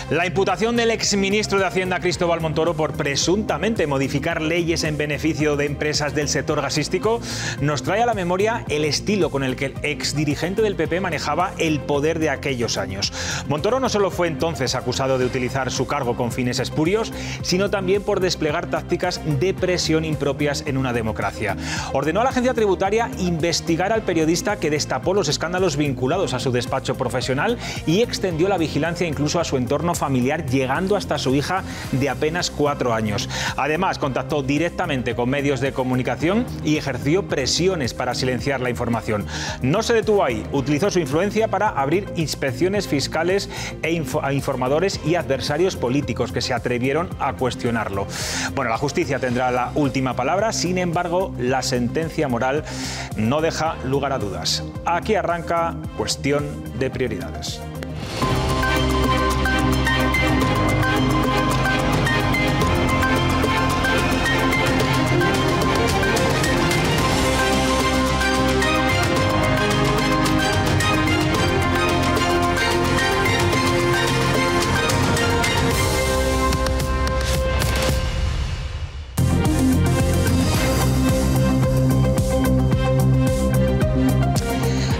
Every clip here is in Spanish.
La imputación del exministro de Hacienda Cristóbal Montoro por presuntamente modificar leyes en beneficio de empresas del sector gasístico nos trae a la memoria el estilo con el que el exdirigente del PP manejaba el poder de aquellos años. Montoro no solo fue entonces acusado de utilizar su cargo con fines espurios, sino también por desplegar tácticas de presión impropias en una democracia. Ordenó a la agencia tributaria investigar al periodista que destapó los escándalos vinculados a su despacho profesional y extendió la vigilancia incluso a su entorno familiar, llegando hasta su hija de apenas 4 años. Además, contactó directamente con medios de comunicación y ejerció presiones para silenciar la información. No se detuvo ahí, utilizó su influencia para abrir inspecciones fiscales a informadores y adversarios políticos que se atrevieron a cuestionarlo. Bueno, la justicia tendrá la última palabra, sin embargo, la sentencia moral no deja lugar a dudas. Aquí arranca Cuestión de Prioridades.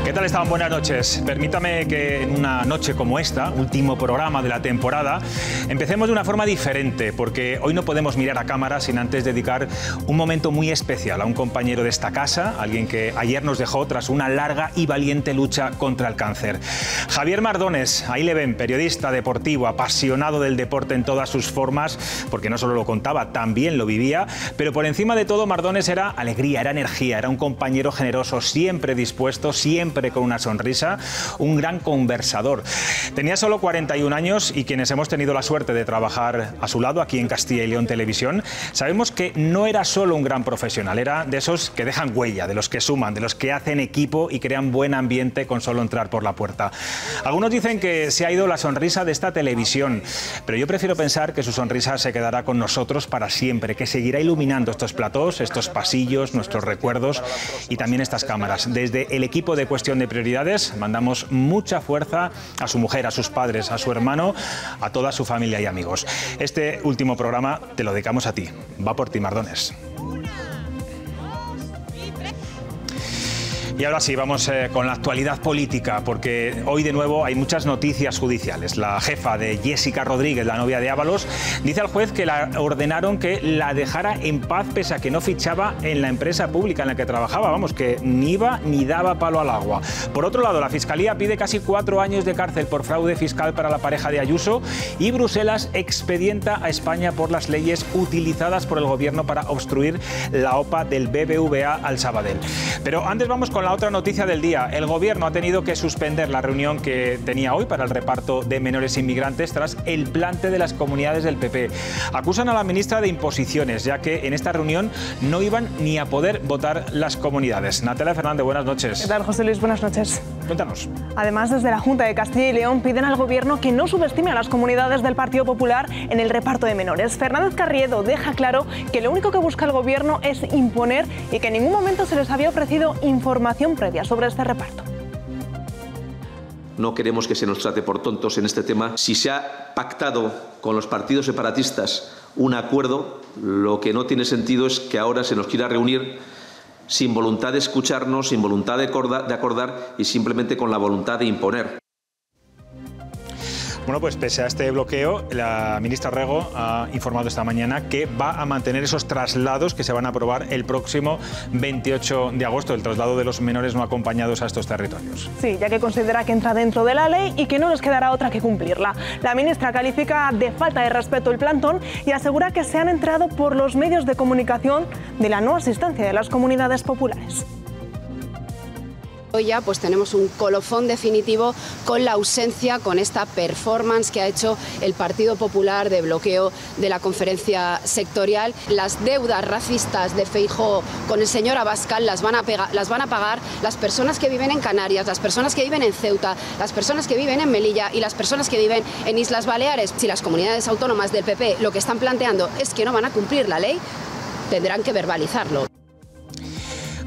¿Qué tal están? Buenas noches. Permítame que en una noche como esta, último programa de la temporada, empecemos de una forma diferente, porque hoy no podemos mirar a cámara sin antes dedicar un momento muy especial a un compañero de esta casa, alguien que ayer nos dejó tras una larga y valiente lucha contra el cáncer. Javier Mardones, ahí le ven, periodista deportivo, apasionado del deporte en todas sus formas, porque no solo lo contaba, también lo vivía, pero por encima de todo Mardones era alegría, era energía, era un compañero generoso, siempre dispuesto, siempre con una sonrisa, un gran conversador. Tenía solo 41 años y quienes hemos tenido la suerte de trabajar a su lado aquí en Castilla y León Televisión, sabemos que no era solo un gran profesional, era de esos que dejan huella, de los que suman, de los que hacen equipo y crean buen ambiente con solo entrar por la puerta. Algunos dicen que se ha ido la sonrisa de esta televisión, pero yo prefiero pensar que su sonrisa se quedará con nosotros para siempre, que seguirá iluminando estos platós, estos pasillos, nuestros recuerdos y también estas cámaras. Desde el equipo de Cuestión de Prioridades mandamos mucha fuerza a su mujer, a sus padres, a su hermano, a toda su familia y amigos. Este último programa te lo dedicamos a ti. Va por ti, Mardones. Y ahora sí, vamos con la actualidad política, porque hoy de nuevo hay muchas noticias judiciales. La jefa de Jessica Rodríguez, la novia de Ábalos, dice al juez que la ordenaron que la dejara en paz pese a que no fichaba en la empresa pública en la que trabajaba. Vamos, que ni iba ni daba palo al agua. Por otro lado, la Fiscalía pide casi 4 años de cárcel por fraude fiscal para la pareja de Ayuso y Bruselas expedienta a España por las leyes utilizadas por el gobierno para obstruir la OPA del BBVA al Sabadell. Pero antes vamos con la otra noticia del día. El gobierno ha tenido que suspender la reunión que tenía hoy para el reparto de menores inmigrantes tras el plante de las comunidades del PP. Acusan a la ministra de imposiciones, ya que en esta reunión no iban ni a poder votar las comunidades. Natalia Fernández, buenas noches. ¿Qué tal, José Luis? Buenas noches. Cuéntanos. Además, desde la Junta de Castilla y León piden al gobierno que no subestime a las comunidades del Partido Popular en el reparto de menores. Fernández Carriedo deja claro que lo único que busca el gobierno es imponer y que en ningún momento se les había ofrecido información previa sobre este reparto. No queremos que se nos trate por tontos en este tema. Si se ha pactado con los partidos separatistas un acuerdo, lo que no tiene sentido es que ahora se nos quiera reunir sin voluntad de escucharnos, sin voluntad de acordar y simplemente con la voluntad de imponer. Bueno, pues pese a este bloqueo, la ministra Rego ha informado esta mañana que va a mantener esos traslados que se van a aprobar el próximo 28 de agosto, el traslado de los menores no acompañados a estos territorios. Sí, ya que considera que entra dentro de la ley y que no les quedará otra que cumplirla. La ministra califica de falta de respeto el plantón y asegura que se han enterado por los medios de comunicación de la no asistencia de las comunidades populares. Hoy ya pues tenemos un colofón definitivo con la ausencia, con esta performance que ha hecho el Partido Popular de bloqueo de la conferencia sectorial. Las deudas racistas de Feijóo con el señor Abascal las van a pagar las personas que viven en Canarias, las personas que viven en Ceuta, las personas que viven en Melilla y las personas que viven en Islas Baleares. Si las comunidades autónomas del PP lo que están planteando es que no van a cumplir la ley, tendrán que verbalizarlo.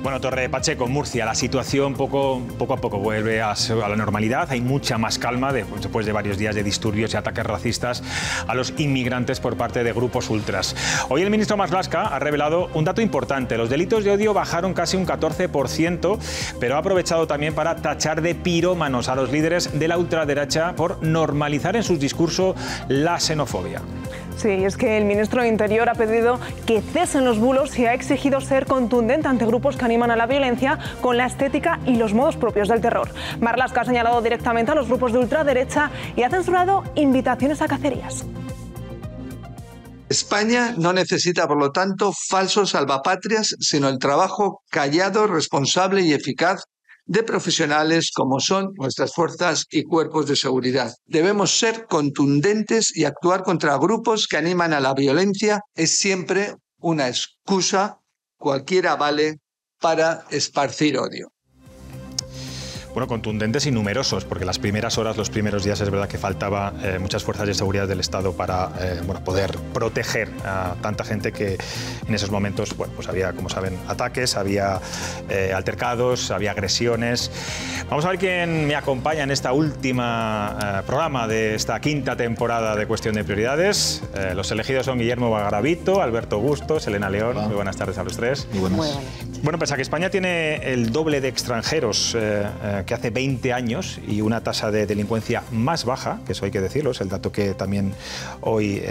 Bueno, Torre Pacheco, Murcia, la situación poco a poco vuelve a la normalidad. Hay mucha más calma después de varios días de disturbios y ataques racistas a los inmigrantes por parte de grupos ultras. Hoy el ministro Marlaska ha revelado un dato importante. Los delitos de odio bajaron casi un 14%, pero ha aprovechado también para tachar de pirómanos a los líderes de la ultraderecha por normalizar en sus discursos la xenofobia. Sí, es que el ministro de Interior ha pedido que cesen los bulos y ha exigido ser contundente ante grupos que animan a la violencia con la estética y los modos propios del terror. Marlaska ha señalado directamente a los grupos de ultraderecha y ha censurado invitaciones a cacerías. España no necesita, por lo tanto, falsos salvapatrias, sino el trabajo callado, responsable y eficaz de profesionales como son nuestras fuerzas y cuerpos de seguridad. Debemos ser contundentes y actuar contra grupos que animan a la violencia. Es siempre una excusa, cualquiera vale, para esparcir odio. Bueno, contundentes y numerosos, porque las primeras horas, los primeros días, es verdad que faltaba muchas fuerzas de seguridad del Estado para poder proteger a tanta gente que en esos momentos, bueno, pues había, como saben, ataques, había altercados, había agresiones. Vamos a ver quién me acompaña en esta última programa de esta quinta temporada de Cuestión de Prioridades. Los elegidos son Guillermo Garavito, Alberto Bustos, Elena León. Muy buenas tardes a los tres. Muy buenas. Bueno, pese a que España tiene el doble de extranjeros que hace 20 años y una tasa de delincuencia más baja, que eso hay que decirlo, es el dato que también hoy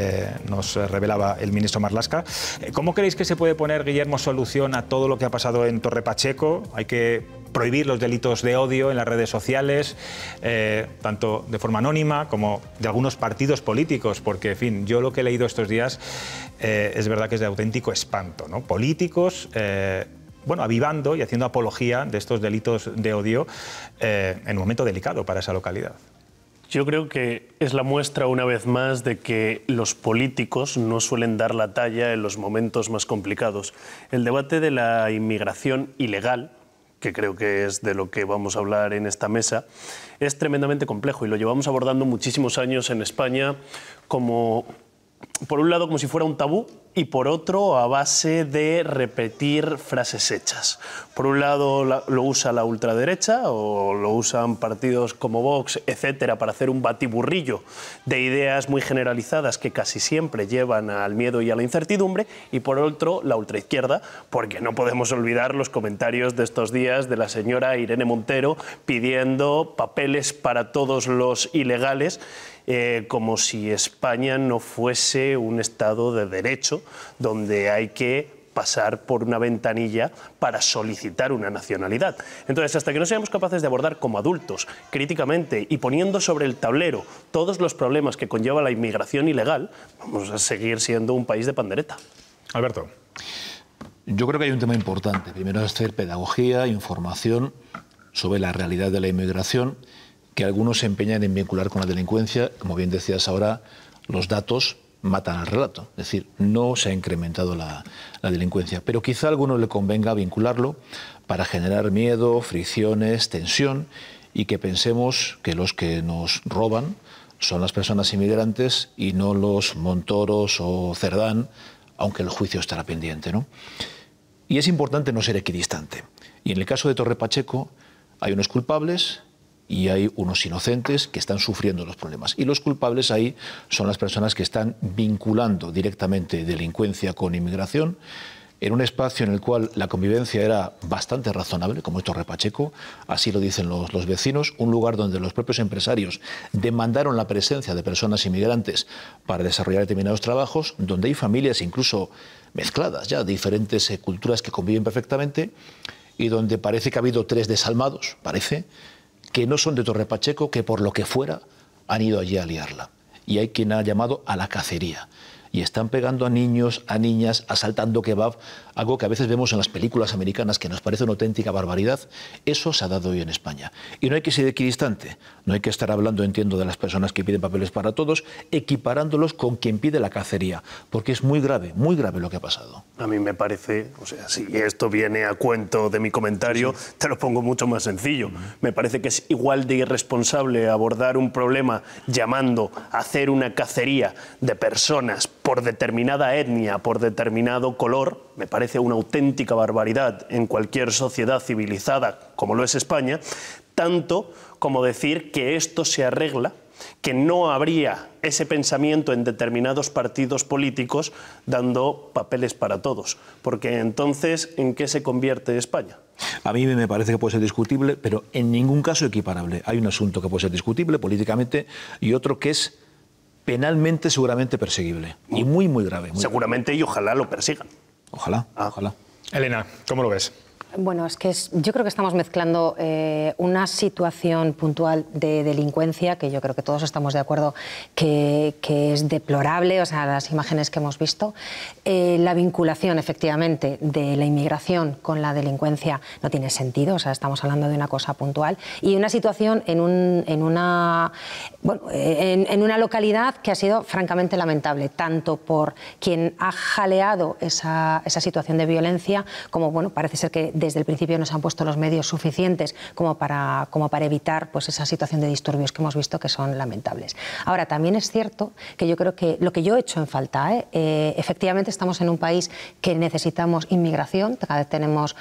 nos revelaba el ministro Marlaska. ¿Cómo creéis que se puede poner, Guillermo, solución a todo lo que ha pasado en Torre Pacheco? Hay que prohibir los delitos de odio en las redes sociales, tanto de forma anónima como de algunos partidos políticos, porque, en fin, yo lo que he leído estos días es verdad que es de auténtico espanto, ¿no? Políticos avivando y haciendo apología de estos delitos de odio en un momento delicado para esa localidad. Yo creo que es la muestra una vez más de que los políticos no suelen dar la talla en los momentos más complicados. El debate de la inmigración ilegal, que creo que es de lo que vamos a hablar en esta mesa, es tremendamente complejo y lo llevamos abordando muchísimos años en España como, por un lado, como si fuera un tabú, y por otro, a base de repetir frases hechas. Por un lado lo usa la ultraderecha o lo usan partidos como Vox, etcétera, para hacer un batiburrillo de ideas muy generalizadas que casi siempre llevan al miedo y a la incertidumbre, y por otro, la ultraizquierda, porque no podemos olvidar los comentarios de estos días de la señora Irene Montero pidiendo papeles para todos los ilegales, como si España no fuese un Estado de derecho donde hay que pasar por una ventanilla para solicitar una nacionalidad. Entonces, hasta que no seamos capaces de abordar como adultos, críticamente y poniendo sobre el tablero todos los problemas que conlleva la inmigración ilegal, vamos a seguir siendo un país de pandereta. Alberto. Yo creo que hay un tema importante. Primero es hacer pedagogía, información sobre la realidad de la inmigración, que algunos se empeñan en vincular con la delincuencia. Como bien decías ahora, los datos matan al relato. Es decir, no se ha incrementado la delincuencia, pero quizá a algunos le convenga vincularlo para generar miedo, fricciones, tensión, y que pensemos que los que nos roban son las personas inmigrantes y no los Montoros o Cerdán, aunque el juicio estará pendiente, ¿no? Y es importante no ser equidistante. Y en el caso de Torre Pacheco hay unos culpables y hay unos inocentes que están sufriendo los problemas. Y los culpables ahí son las personas que están vinculando directamente delincuencia con inmigración, en un espacio en el cual la convivencia era bastante razonable, como es Torre Pacheco, así lo dicen los vecinos, un lugar donde los propios empresarios demandaron la presencia de personas inmigrantes para desarrollar determinados trabajos, donde hay familias incluso mezcladas ya, de diferentes culturas que conviven perfectamente, y donde parece que ha habido 3 desalmados, parece, que no son de Torre Pacheco, que por lo que fuera han ido allí a liarla. Y hay quien ha llamado a la cacería. Y están pegando a niños, a niñas, asaltando kebab, algo que a veces vemos en las películas americanas que nos parece una auténtica barbaridad. Eso se ha dado hoy en España. Y no hay que ser equidistante, no hay que estar hablando, entiendo, de las personas que piden papeles para todos, equiparándolos con quien pide la cacería, porque es muy grave lo que ha pasado. A mí me parece, o sea, si esto viene a cuento de mi comentario, sí, te lo pongo mucho más sencillo. Me parece que es igual de irresponsable abordar un problema llamando a hacer una cacería de personas por determinada etnia, por determinado color, me parece una auténtica barbaridad en cualquier sociedad civilizada como lo es España, tanto como decir que esto se arregla, que no habría ese pensamiento en determinados partidos políticos dando papeles para todos. Porque entonces, ¿en qué se convierte España? A mí me parece que puede ser discutible, pero en ningún caso equiparable. Hay un asunto que puede ser discutible políticamente y otro que es penalmente seguramente perseguible. Y muy, muy grave. Muy seguramente, grave. Y ojalá lo persigan. Ojalá, ojalá. Elena, ¿cómo lo ves? Bueno, es que yo creo que estamos mezclando una situación puntual de delincuencia, que yo creo que todos estamos de acuerdo que es deplorable, o sea, las imágenes que hemos visto. La vinculación, efectivamente, de la inmigración con la delincuencia no tiene sentido, o sea, estamos hablando de una cosa puntual. Y una situación en una localidad que ha sido francamente lamentable, tanto por quien ha jaleado esa situación de violencia, como, bueno, parece ser que desde el principio no se han puesto los medios suficientes como para evitar pues esa situación de disturbios que hemos visto, que son lamentables. Ahora, también es cierto que yo creo que lo que yo he hecho en falta, efectivamente estamos en un país que necesitamos inmigración, cada vez tenemos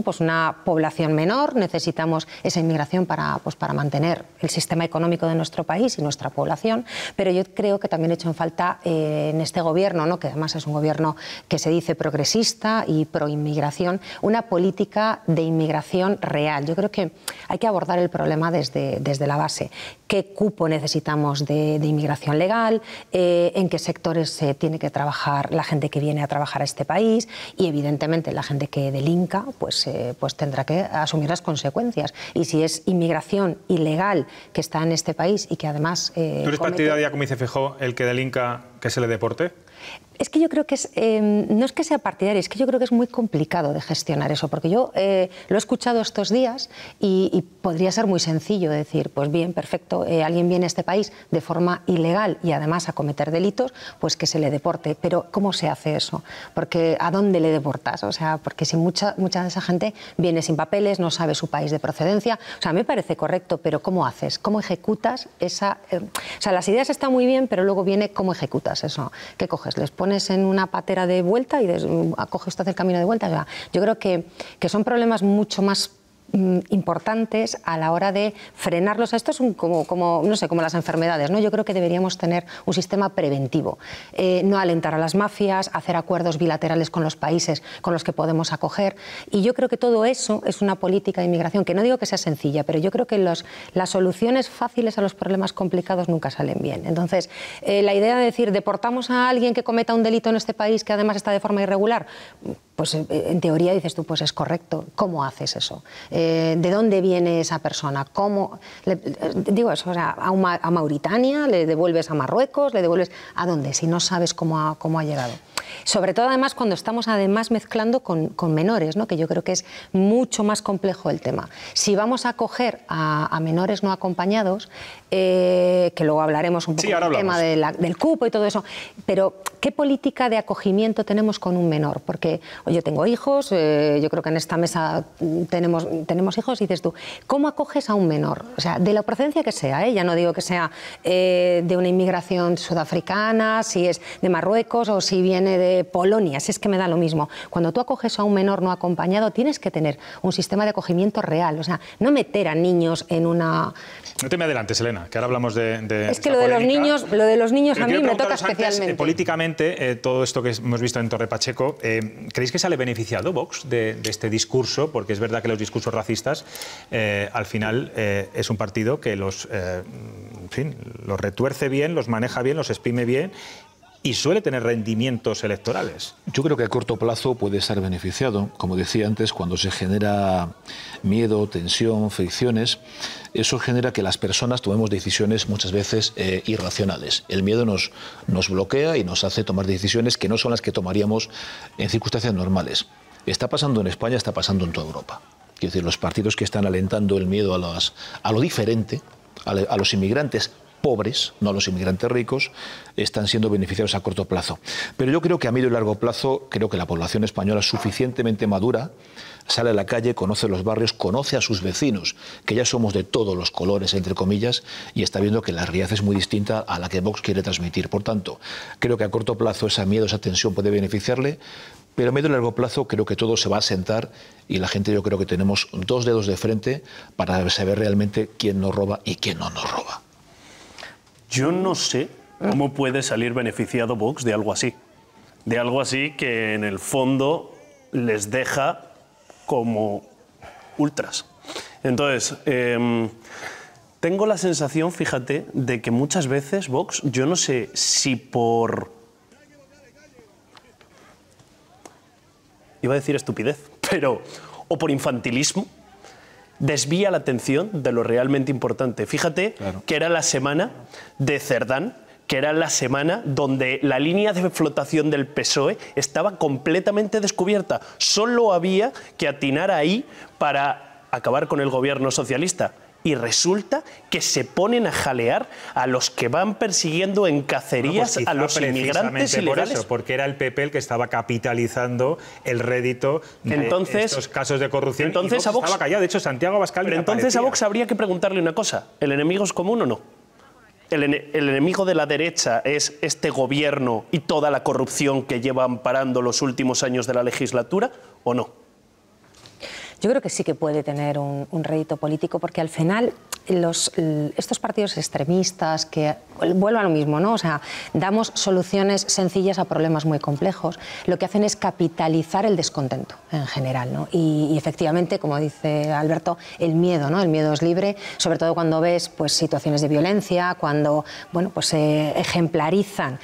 pues una población menor, necesitamos esa inmigración para mantener el sistema económico de nuestro país y nuestra población, pero yo creo que también he hecho en falta en este gobierno, ¿no?, que además es un gobierno que se dice progresista y pro inmigración, una política de inmigración real. Yo creo que hay que abordar el problema desde la base. ¿Qué cupo necesitamos de inmigración legal? ¿En qué sectores se tiene que trabajar la gente que viene a trabajar a este país? Y evidentemente la gente que delinca pues tendrá que asumir las consecuencias. Y si es inmigración ilegal que está en este país y que además... ¿Tú eres partidaria, como dice Feijóo, el que delinca que se le deporte? Es que yo creo que no es que sea partidaria, es que yo creo que es muy complicado de gestionar eso, porque yo lo he escuchado estos días y podría ser muy sencillo decir, pues bien, perfecto, alguien viene a este país de forma ilegal y además a cometer delitos, pues que se le deporte. Pero ¿cómo se hace eso? Porque ¿a dónde le deportas? O sea, porque si mucha de esa gente viene sin papeles, no sabe su país de procedencia, o sea, me parece correcto, pero ¿cómo haces? ¿Cómo ejecutas esa...? O sea, las ideas están muy bien, pero luego viene ¿cómo ejecutas eso? ¿Qué coges? ¿Les pones en una patera de vuelta y coge usted el camino de vuelta? O sea, yo creo que son problemas mucho más importantes a la hora de frenarlos. Esto es como las enfermedades, ¿no? Yo creo que deberíamos tener un sistema preventivo, no alentar a las mafias, hacer acuerdos bilaterales con los países con los que podemos acoger, y yo creo que todo eso es una política de inmigración que no digo que sea sencilla, pero yo creo que las soluciones fáciles a los problemas complicados nunca salen bien. Entonces, la idea de decir deportamos a alguien que cometa un delito en este país que además está de forma irregular, pues en teoría dices tú, pues es correcto. ¿Cómo haces eso? ¿De dónde viene esa persona? ¿Cómo? Digo eso, o sea, a Mauritania, le devuelves a Marruecos, le devuelves ¿a dónde? Si no sabes cómo ha llegado. Sobre todo, además, cuando estamos además mezclando con menores, ¿no?, que yo creo que es mucho más complejo el tema. Si vamos a acoger a menores no acompañados, que luego hablaremos un poco del tema del cupo y todo eso, pero ¿qué política de acogimiento tenemos con un menor? Porque yo tengo hijos, yo creo que en esta mesa tenemos hijos, y dices tú, ¿cómo acoges a un menor? O sea, de la procedencia que sea, ya no digo que sea de una inmigración sudafricana, si es de Marruecos o si viene de Polonia, si es que me da lo mismo. Cuando tú acoges a un menor no acompañado, tienes que tener un sistema de acogimiento real, o sea, no meter a niños en una... No te me adelantes, Elena, que ahora hablamos de es que lo de los niños a mí me toca especialmente. Antes, políticamente, todo esto que hemos visto en Torre Pacheco, ¿creéis que sale beneficiado Vox de este discurso? Porque es verdad que los discursos racistas, al final, es un partido que los retuerce bien, los maneja bien, los exprime bien, y suele tener rendimientos electorales. Yo creo que a corto plazo puede estar beneficiado. Como decía antes, cuando se genera miedo, tensión, fricciones, eso genera que las personas tomemos decisiones muchas veces irracionales. El miedo nos bloquea y nos hace tomar decisiones que no son las que tomaríamos en circunstancias normales. Está pasando en España, está pasando en toda Europa. Quiero decir, los partidos que están alentando el miedo a lo diferente, a los inmigrantes, pobres, no los inmigrantes ricos, están siendo beneficiados a corto plazo. Pero yo creo que a medio y largo plazo, creo que la población española es suficientemente madura, sale a la calle, conoce los barrios, conoce a sus vecinos, que ya somos de todos los colores, entre comillas, y está viendo que la realidad es muy distinta a la que Vox quiere transmitir. Por tanto, creo que a corto plazo ese miedo, esa tensión puede beneficiarle, pero a medio y largo plazo creo que todo se va a asentar y la gente, yo creo que tenemos dos dedos de frente para saber realmente quién nos roba y quién no nos roba. Yo no sé cómo puede salir beneficiado Vox de algo así. De algo así que en el fondo les deja como ultras. Entonces, tengo la sensación, fíjate, de que muchas veces Vox, yo no sé si por... iba a decir estupidez, pero... o por infantilismo, desvía la atención de lo realmente importante. Fíjate que era la semana de Cerdán, que era la semana donde la línea de flotación del PSOE estaba completamente descubierta. Solo había que atinar ahí para acabar con el gobierno socialista. Y resulta que se ponen a jalear a los que van persiguiendo en cacerías a los inmigrantes ilegales. Por eso, porque era el PP el que estaba capitalizando el rédito de estos casos de corrupción. Entonces y Vox estaba callado. De hecho, Santiago Abascal... Pero entonces a Vox habría que preguntarle una cosa. ¿El enemigo es común o no? ¿El enemigo de la derecha es este gobierno y toda la corrupción que lleva amparando los últimos años de la legislatura o no? Yo creo que sí que puede tener un rédito político, porque al final estos partidos extremistas que vuelvo a lo mismo, ¿no? O sea, damos soluciones sencillas a problemas muy complejos. Lo que hacen es capitalizar el descontento en general, ¿no? Y efectivamente, como dice Alberto, el miedo, ¿no? El miedo es libre, sobre todo cuando ves pues situaciones de violencia, cuando bueno pues ejemplarizan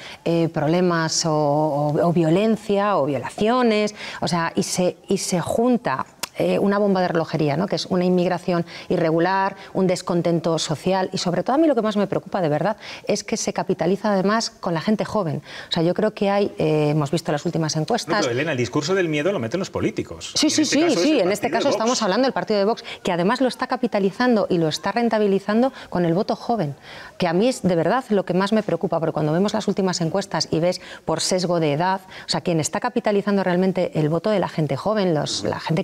problemas o violencia o violaciones, o sea, y se junta una bomba de relojería, ¿no? Que es una inmigración irregular, un descontento social y sobre todo a mí lo que más me preocupa de verdad es que se capitaliza además con la gente joven. O sea, yo creo que hay, hemos visto las últimas encuestas... No, pero Elena, el discurso del miedo lo meten los políticos. Sí, en este caso estamos hablando del partido de Vox, que además lo está capitalizando y lo está rentabilizando con el voto joven, que a mí es de verdad lo que más me preocupa, porque cuando vemos las últimas encuestas y ves por sesgo de edad, o sea, quien está capitalizando realmente el voto de la gente joven, la gente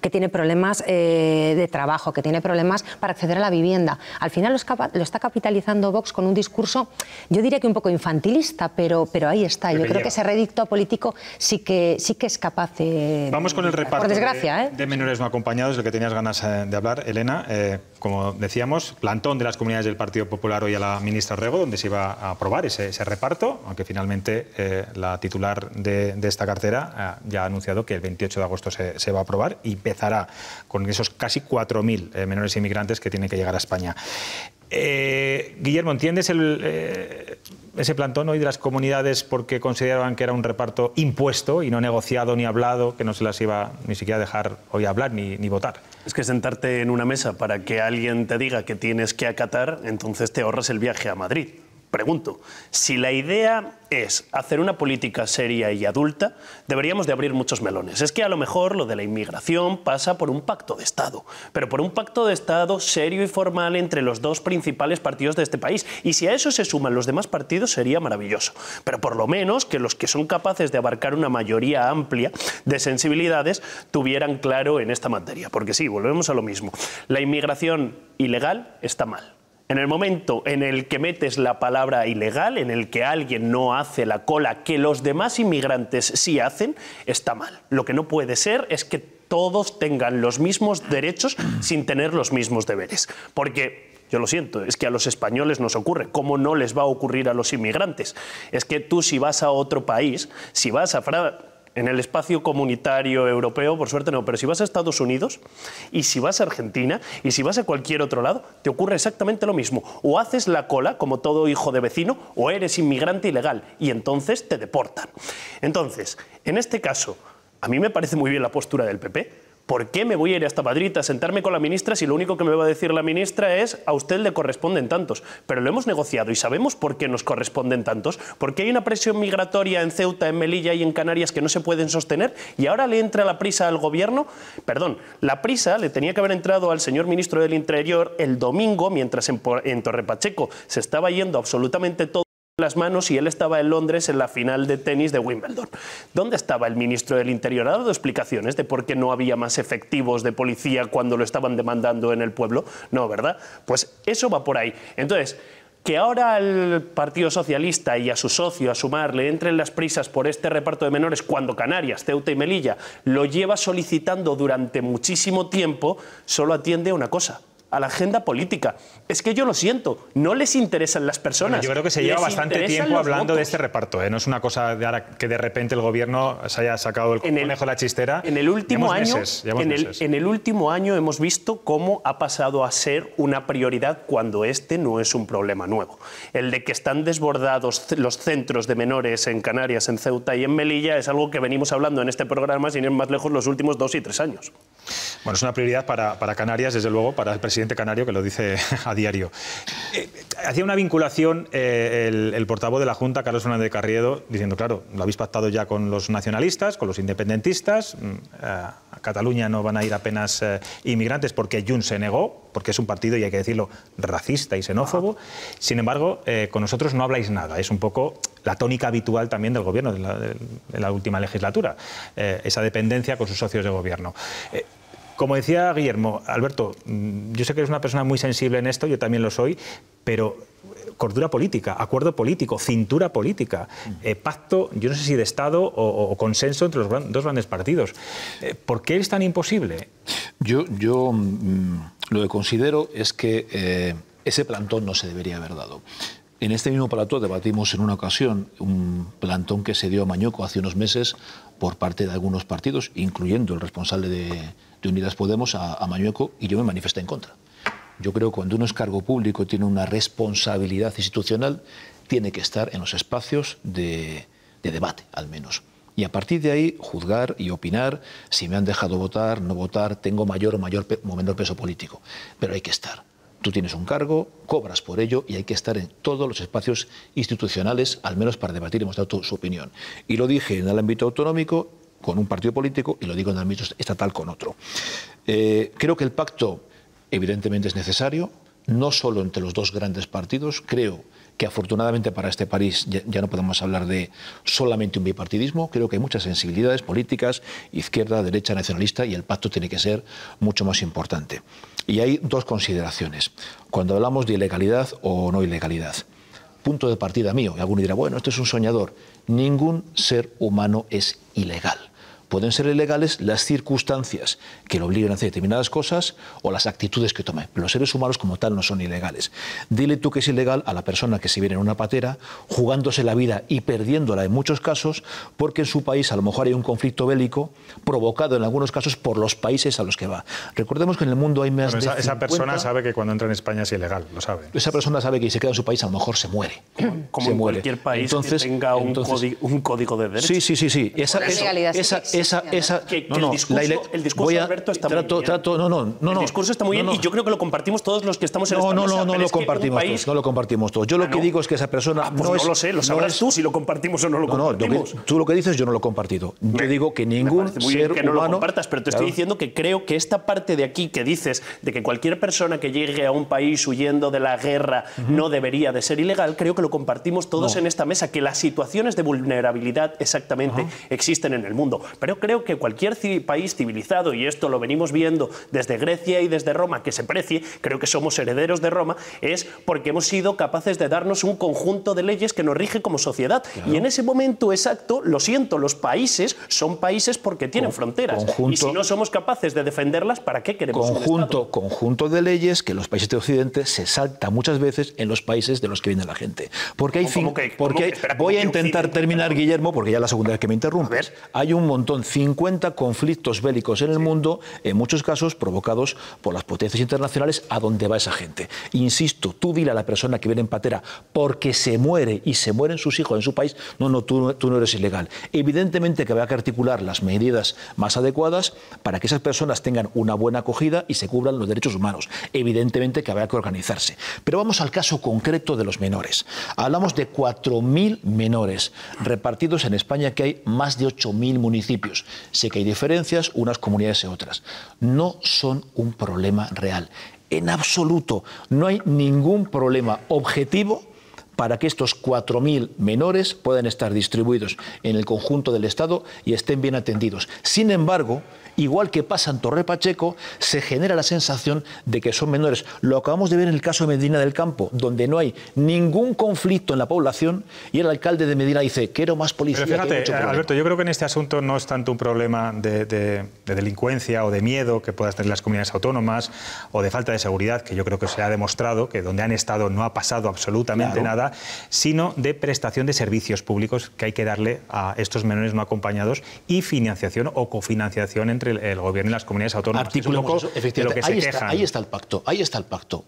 que tiene problemas de trabajo, que tiene problemas para acceder a la vivienda. Al final lo está capitalizando Vox con un discurso, yo diría que un poco infantilista, pero ahí está. Yo creo que ese rédito político sí que es capaz de... Vamos con el reparto por desgracia, de menores no acompañados, del que tenías ganas de hablar, Elena. Como decíamos, plantón de las comunidades del Partido Popular hoy a la ministra Rego, donde se iba a aprobar ese reparto, aunque finalmente la titular de esta cartera ya ha anunciado que el 28 de agosto se va a aprobar y empezará con esos casi 4.000 menores inmigrantes que tienen que llegar a España. Guillermo, ¿entiendes ese plantón hoy de las comunidades porque consideraban que era un reparto impuesto y no negociado ni hablado, que no se las iba ni siquiera a dejar hoy hablar ni votar? Es que sentarte en una mesa para que alguien te diga que tienes que acatar, entonces te ahorras el viaje a Madrid. Pregunto, si la idea es hacer una política seria y adulta, deberíamos de abrir muchos melones. Es que a lo mejor lo de la inmigración pasa por un pacto de Estado, pero por un pacto de Estado serio y formal entre los dos principales partidos de este país. Y si a eso se suman los demás partidos sería maravilloso. Pero por lo menos que los que son capaces de abarcar una mayoría amplia de sensibilidades tuvieran claro en esta materia. Porque sí, volvemos a lo mismo. La inmigración ilegal está mal. En el momento en el que metes la palabra ilegal, en el que alguien no hace la cola que los demás inmigrantes sí hacen, está mal. Lo que no puede ser es que todos tengan los mismos derechos sin tener los mismos deberes. Porque, yo lo siento, es que a los españoles nos ocurre. ¿Cómo no les va a ocurrir a los inmigrantes? Es que tú si vas a otro país, si vas a Francia... En el espacio comunitario europeo, por suerte no, pero si vas a Estados Unidos y si vas a Argentina y si vas a cualquier otro lado, te ocurre exactamente lo mismo. O haces la cola, como todo hijo de vecino, o eres inmigrante ilegal y entonces te deportan. Entonces, en este caso, a mí me parece muy bien la postura del PP, ¿Por qué me voy a ir hasta Madrid a sentarme con la ministra si lo único que me va a decir la ministra es a usted le corresponden tantos? Pero lo hemos negociado y sabemos por qué nos corresponden tantos. Porque hay una presión migratoria en Ceuta, en Melilla y en Canarias que no se pueden sostener y ahora le entra la prisa al gobierno. Perdón, la prisa le tenía que haber entrado al señor ministro del Interior el domingo, mientras en Torre Pacheco se estaba yendo absolutamente todo las manos y él estaba en Londres en la final de tenis de Wimbledon. ¿Dónde estaba el ministro del Interior? ¿Ha dado explicaciones de por qué no había más efectivos de policía cuando lo estaban demandando en el pueblo? No, ¿verdad? Pues eso va por ahí. Entonces, que ahora al Partido Socialista y a su socio, a Sumar, le entren las prisas por este reparto de menores cuando Canarias, Ceuta y Melilla lo lleva solicitando durante muchísimo tiempo, solo atiende a una cosa: a la agenda política. Es que yo lo siento, no les interesan las personas. Bueno, yo creo que se lleva bastante tiempo hablando de este reparto, ¿eh? No es una cosa de ahora que de repente el gobierno se haya sacado el conejo de la chistera. En el último año hemos visto cómo ha pasado a ser una prioridad cuando este no es un problema nuevo. El de que están desbordados los centros de menores en Canarias, en Ceuta y en Melilla es algo que venimos hablando en este programa sin ir más lejos los últimos 2 y 3 años. Bueno, es una prioridad para Canarias, desde luego, para el presidente canario, que lo dice a diario. Hacía una vinculación el portavoz de la Junta, Carlos Fernández Carriedo, diciendo, claro, lo habéis pactado ya con los nacionalistas, con los independentistas, a Cataluña no van a ir apenas inmigrantes porque Junts se negó, porque es un partido, y hay que decirlo, racista y xenófobo. Sin embargo, con nosotros no habláis nada. Es un poco la tónica habitual también del gobierno de la última legislatura, esa dependencia con sus socios de gobierno. Como decía Guillermo, Alberto, yo sé que eres una persona muy sensible en esto, yo también lo soy, pero cordura política, acuerdo político, cintura política, pacto, yo no sé si de Estado o consenso entre los dos grandes partidos. ¿Por qué es tan imposible? Yo lo que considero es que ese plantón no se debería haber dado. En este mismo plató debatimos en una ocasión un plantón que se dio a Mañueco hace unos meses por parte de algunos partidos, incluyendo el responsable de Unidas Podemos a Mañueco, y yo me manifesté en contra. Yo creo que cuando uno es cargo público y tiene una responsabilidad institucional, tiene que estar en los espacios de debate, al menos. Y a partir de ahí, juzgar y opinar si me han dejado votar, no votar, tengo mayor o menor peso político. Pero hay que estar. Tú tienes un cargo, cobras por ello y hay que estar en todos los espacios institucionales, al menos para debatir y mostrar su opinión. Y lo dije en el ámbito autonómico con un partido político y lo digo en el ámbito estatal con otro. Creo que el pacto evidentemente es necesario, no solo entre los dos grandes partidos. Creo que afortunadamente para este país ya no podemos hablar de solamente un bipartidismo. Creo que hay muchas sensibilidades políticas, izquierda, derecha, nacionalista, y el pacto tiene que ser mucho más importante. Y hay dos consideraciones. Cuando hablamos de ilegalidad o no ilegalidad, punto de partida mío, y alguno dirá, bueno, esto es un soñador. Ningún ser humano es ilegal. Pueden ser ilegales las circunstancias que lo obliguen a hacer determinadas cosas o las actitudes que tome. Pero los seres humanos como tal no son ilegales. Dile tú que es ilegal a la persona que se viene en una patera, jugándose la vida y perdiéndola en muchos casos, porque en su país a lo mejor hay un conflicto bélico provocado en algunos casos por los países a los que va. Recordemos que en el mundo hay más de 50... Esa persona sabe que cuando entra en España es ilegal, lo sabe. Esa persona sabe que si se queda en su país a lo mejor se muere. Como en cualquier país que tenga un código de derechos. Sí. El discurso, Alberto, está muy bien. El discurso está muy bien y yo creo que lo compartimos todos los que estamos en esta mesa. No lo compartimos todos. Yo lo que digo es que esa persona no lo sé, lo sabrás tú si lo compartimos o no lo compartimos. Tú lo que dices yo no lo he compartido. Yo digo que ningún ser que no lo compartas, pero te estoy diciendo que creo que esta parte de aquí que dices de que cualquier persona que llegue a un país huyendo de la guerra no debería de ser ilegal, creo que lo compartimos todos en esta mesa, que las situaciones de vulnerabilidad exactamente existen en el mundo. Pero creo que cualquier país civilizado, y esto lo venimos viendo desde Grecia y desde Roma, que se precie, creo que somos herederos de Roma, es porque hemos sido capaces de darnos un conjunto de leyes que nos rige como sociedad. Claro. Y en ese momento exacto, lo siento, los países son países porque tienen fronteras. Y si no somos capaces de defenderlas, ¿para qué queremos un Estado? Conjunto de leyes que los países de Occidente se salta muchas veces en los países de los que viene la gente. Porque hay voy a intentar terminar, Guillermo, porque ya es la segunda vez que me interrumpes. Hay un montón son 50 conflictos bélicos en el mundo, en muchos casos provocados por las potencias internacionales, a donde va esa gente. Insisto, tú dile a la persona que viene en patera porque se muere y se mueren sus hijos en su país, no, tú no eres ilegal. Evidentemente que habrá que articular las medidas más adecuadas para que esas personas tengan una buena acogida y se cubran los derechos humanos. Evidentemente que habrá que organizarse. Pero vamos al caso concreto de los menores. Hablamos de 4.000 menores repartidos en España, que hay más de 8.000 municipios. Sé que hay diferencias, unas comunidades y otras. No son un problema real. En absoluto. No hay ningún problema objetivo para que estos 4.000 menores puedan estar distribuidos en el conjunto del Estado y estén bien atendidos. Sin embargo, igual que pasa en Torre Pacheco, se genera la sensación de que son menores. Lo acabamos de ver en el caso de Medina del Campo, donde no hay ningún conflicto en la población y el alcalde de Medina dice, quiero más policía. Pero fíjate, Alberto, yo creo que en este asunto no es tanto un problema de delincuencia o de miedo que puedan tener las comunidades autónomas o de falta de seguridad, que yo creo que se ha demostrado que donde han estado no ha pasado absolutamente nada, sino de prestación de servicios públicos que hay que darle a estos menores no acompañados y financiación o cofinanciación entre el gobierno y las comunidades autónomas. Efectivamente, ahí está el pacto.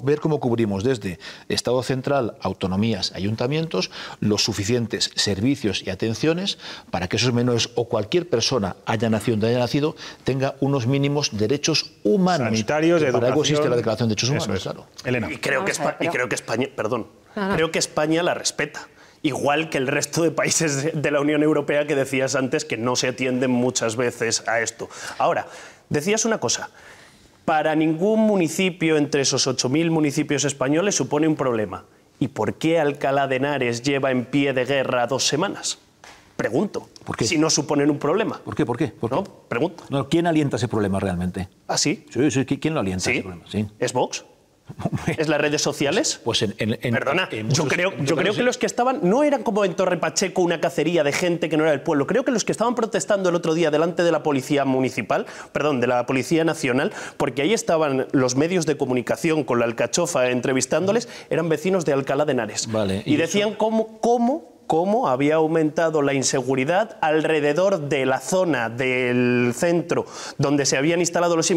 Ver cómo cubrimos desde Estado central, autonomías, ayuntamientos, los suficientes servicios y atenciones para que esos menores o cualquier persona, haya nacido donde haya nacido, tenga unos mínimos derechos humanos. Sanitarios, de educación. Para algo existe la Declaración de Derechos Humanos, claro. Elena. Y creo que España, perdón, creo que España la respeta. Igual que el resto de países de la Unión Europea que decías antes que no se atienden muchas veces a esto. Ahora, decías una cosa, para ningún municipio entre esos 8.000 municipios españoles supone un problema. ¿Y por qué Alcalá de Henares lleva en pie de guerra 2 semanas? Pregunto. ¿Por qué? Si no supone un problema. ¿Por qué? No, pregunto. No, ¿quién alienta ese problema realmente? ¿Ah, sí? Sí, ¿quién lo alienta ese problema? Sí. ¿Es Vox? ¿Es las redes sociales? Pues Perdona, yo creo que los que estaban no eran como en Torre Pacheco una cacería de gente que no era del pueblo. Creo que los que estaban protestando el otro día delante de la policía municipal, perdón, de la Policía Nacional, porque ahí estaban los medios de comunicación con la alcachofa entrevistándoles, eran vecinos de Alcalá de Henares. Vale, y decían cómo había aumentado la inseguridad alrededor de la zona del centro donde se habían instalado los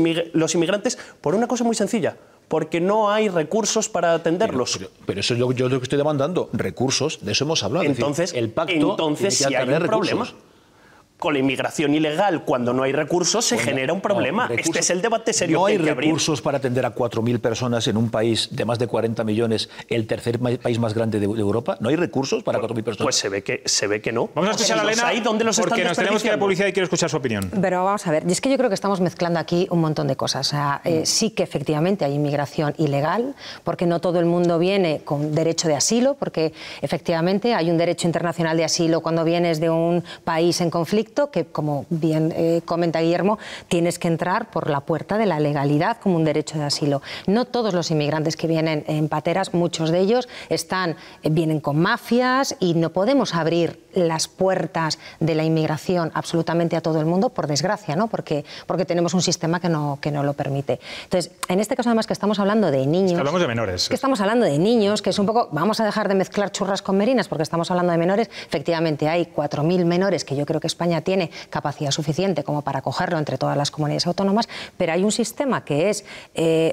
inmigrantes por una cosa muy sencilla. Porque no hay recursos para atenderlos. Pero eso es yo lo que estoy demandando, recursos, de eso hemos hablado. Entonces, el pacto si hay un problema con la inmigración ilegal, cuando no hay recursos, se genera un problema. Este es el debate serio que hay que abrir. No hay recursos para atender a 4.000 personas en un país de más de 40 millones, el tercer país más grande de Europa. ¿No hay recursos para 4.000 personas? Pues se ve que no. Vamos a escuchar a Elena, porque nos tenemos que ir a publicidad y quiero escuchar su opinión. Pero vamos a ver, y es que yo creo que estamos mezclando aquí un montón de cosas. O sea, sí que efectivamente hay inmigración ilegal, porque no todo el mundo viene con derecho de asilo, porque efectivamente hay un derecho internacional de asilo cuando vienes de un país en conflicto, que, como bien comenta Guillermo, tienes que entrar por la puerta de la legalidad como un derecho de asilo. No todos los inmigrantes que vienen en pateras, muchos de ellos vienen con mafias y no podemos abrir las puertas de la inmigración absolutamente a todo el mundo, por desgracia, ¿no? Porque tenemos un sistema que no lo permite. Entonces, en este caso además que estamos hablando de niños... Es que hablamos de menores. Que estamos hablando de niños, que es un poco... Vamos a dejar de mezclar churras con merinas porque estamos hablando de menores. Efectivamente, hay 4.000 menores que yo creo que España tiene capacidad suficiente como para acogerlo entre todas las comunidades autónomas, pero hay un sistema que es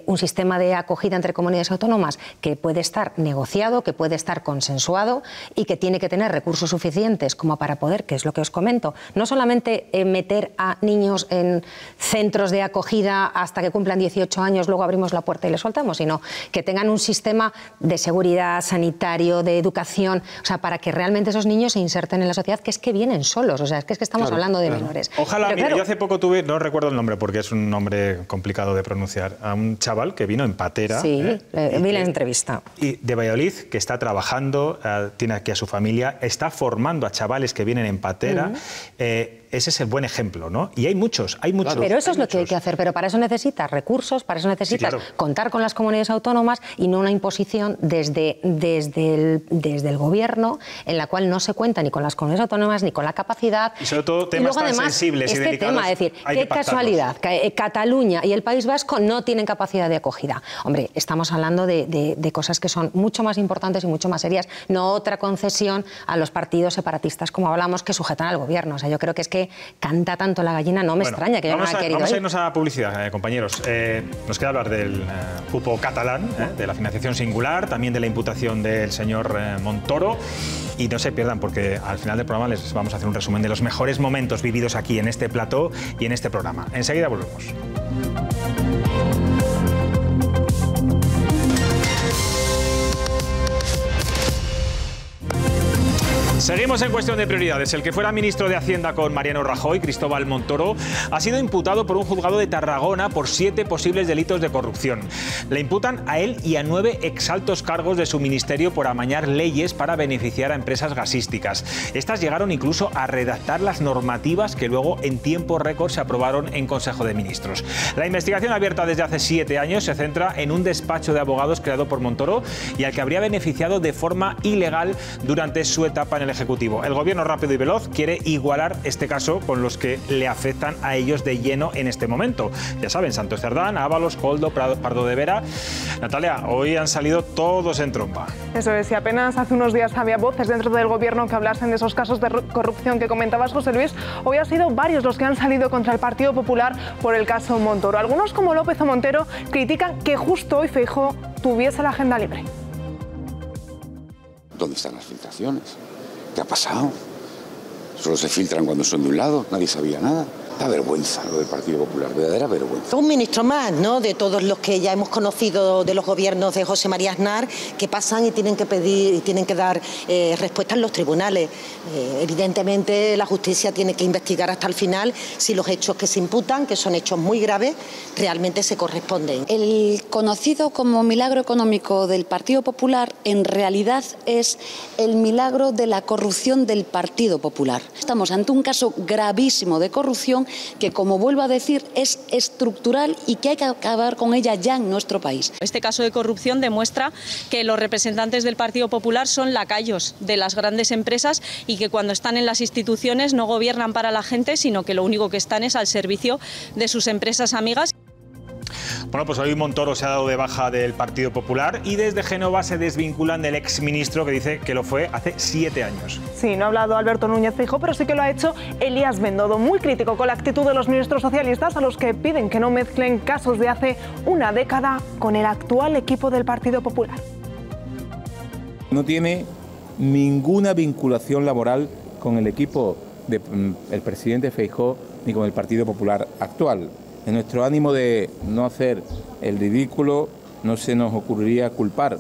un sistema de acogida entre comunidades autónomas que puede estar negociado, que puede estar consensuado y que tiene que tener recursos suficientes como para poder, que es lo que os comento, no solamente meter a niños en centros de acogida hasta que cumplan 18 años, luego abrimos la puerta y les soltamos, sino que tengan un sistema de seguridad, sanitario, de educación, o sea, para que realmente esos niños se inserten en la sociedad, que es que vienen solos, o sea, es que estamos hablando de menores. Ojalá, mira, yo hace poco tuve, no recuerdo el nombre porque es un nombre complicado de pronunciar, a un chaval que vino en patera. Sí, vi la entrevista. Y de Valladolid, que está trabajando, tiene aquí a su familia, está formando a chavales que vienen en patera. Ese es el buen ejemplo, ¿no? Y hay muchos. Claro, pero eso es lo que hay que hacer, pero para eso necesitas recursos, para eso necesitas contar con las comunidades autónomas y no una imposición desde el gobierno en la cual no se cuenta ni con las comunidades autónomas ni con la capacidad. Y sobre todo temas tan sensibles y delicados. Tema, es decir, qué casualidad, que Cataluña y el País Vasco no tienen capacidad de acogida. Hombre, estamos hablando de cosas que son mucho más importantes y mucho más serias, no otra concesión a los partidos separatistas, como hablamos, que sujetan al gobierno. O sea, yo creo que es que que canta tanto la gallina, no me extraña que yo no haya querido ir. Vamos a irnos a publicidad, compañeros. Nos queda hablar del cupo catalán, de la financiación singular, también de la imputación del señor Montoro. Y no se pierdan, porque al final del programa les vamos a hacer un resumen de los mejores momentos vividos aquí en este plató y en este programa. Enseguida volvemos. Seguimos en cuestión de prioridades. El que fuera ministro de Hacienda con Mariano Rajoy, Cristóbal Montoro, ha sido imputado por un juzgado de Tarragona por 7 posibles delitos de corrupción. Le imputan a él y a 9 exaltos cargos de su ministerio por amañar leyes para beneficiar a empresas gasísticas. Estas llegaron incluso a redactar las normativas que luego en tiempo récord se aprobaron en Consejo de Ministros. La investigación abierta desde hace 7 años se centra en un despacho de abogados creado por Montoro y al que habría beneficiado de forma ilegal durante su etapa en el Ejecutivo. El gobierno rápido y veloz quiere igualar este caso con los que le afectan a ellos de lleno en este momento. Ya saben, Santos Cerdán, Ábalos, Koldo, Pardo de Vera. Natalia, hoy han salido todos en tromba. Eso es, y apenas hace unos días había voces dentro del gobierno que hablasen de esos casos de corrupción que comentabas, José Luis. Hoy han sido varios los que han salido contra el Partido Popular por el caso Montoro. Algunos, como López o Montero, critican que justo hoy Feijóo tuviese la agenda libre. ¿Dónde están las filtraciones? ¿Qué ha pasado? Solo se filtran cuando son de un lado, nadie sabía nada. Da vergüenza lo del Partido Popular, verdadera vergüenza. Un ministro más, ¿no?, de todos los que ya hemos conocido de los gobiernos de José María Aznar, que pasan y tienen que pedir y tienen que dar respuestas en los tribunales. Evidentemente la justicia tiene que investigar hasta el final si los hechos que se imputan, que son hechos muy graves, realmente se corresponden. El conocido como milagro económico del Partido Popular en realidad es el milagro de la corrupción del Partido Popular. Estamos ante un caso gravísimo de corrupción que, como vuelvo a decir, es estructural y que hay que acabar con ella ya en nuestro país. Este caso de corrupción demuestra que los representantes del Partido Popular son lacayos de las grandes empresas y que cuando están en las instituciones no gobiernan para la gente, sino que lo único que están es al servicio de sus empresas amigas. Bueno, pues hoy Montoro se ha dado de baja del Partido Popular y desde Génova se desvinculan del exministro que dice que lo fue hace 7 años. Sí, no ha hablado Alberto Núñez Feijóo, pero sí que lo ha hecho Elías Bendodo, muy crítico con la actitud de los ministros socialistas a los que piden que no mezclen casos de hace una década con el actual equipo del Partido Popular. No tiene ninguna vinculación laboral con el equipo del presidente Feijóo ni con el Partido Popular actual. En nuestro ánimo de no hacer el ridículo, no se nos ocurriría culpar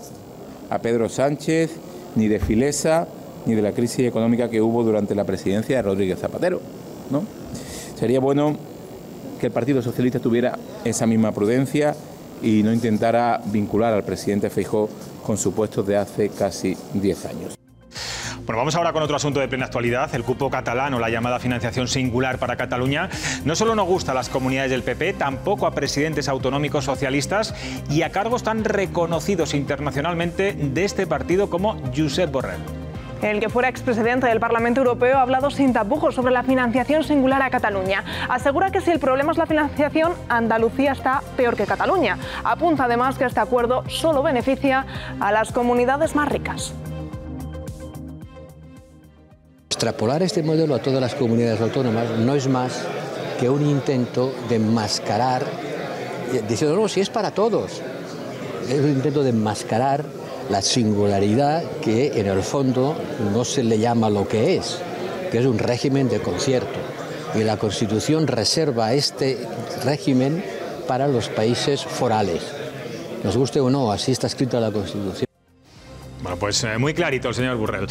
a Pedro Sánchez, ni de Filesa, ni de la crisis económica que hubo durante la presidencia de Rodríguez Zapatero, ¿no? Sería bueno que el Partido Socialista tuviera esa misma prudencia y no intentara vincular al presidente Feijóo con supuestos de hace casi 10 años. Bueno, vamos ahora con otro asunto de plena actualidad, el cupo catalán o la llamada financiación singular para Cataluña. No solo no gusta a las comunidades del PP, tampoco a presidentes autonómicos socialistas y a cargos tan reconocidos internacionalmente de este partido como Josep Borrell. El que fuera expresidente del Parlamento Europeo ha hablado sin tapujos sobre la financiación singular a Cataluña. Asegura que si el problema es la financiación, Andalucía está peor que Cataluña. Apunta además que este acuerdo solo beneficia a las comunidades más ricas. Extrapolar este modelo a todas las comunidades autónomas no es más que un intento de enmascarar, diciendo, no, si es para todos, es un intento de enmascarar la singularidad que en el fondo no se le llama lo que es un régimen de concierto. Y la Constitución reserva este régimen para los países forales. Nos guste o no, así está escrita la Constitución. Bueno, pues muy clarito el señor Borrell.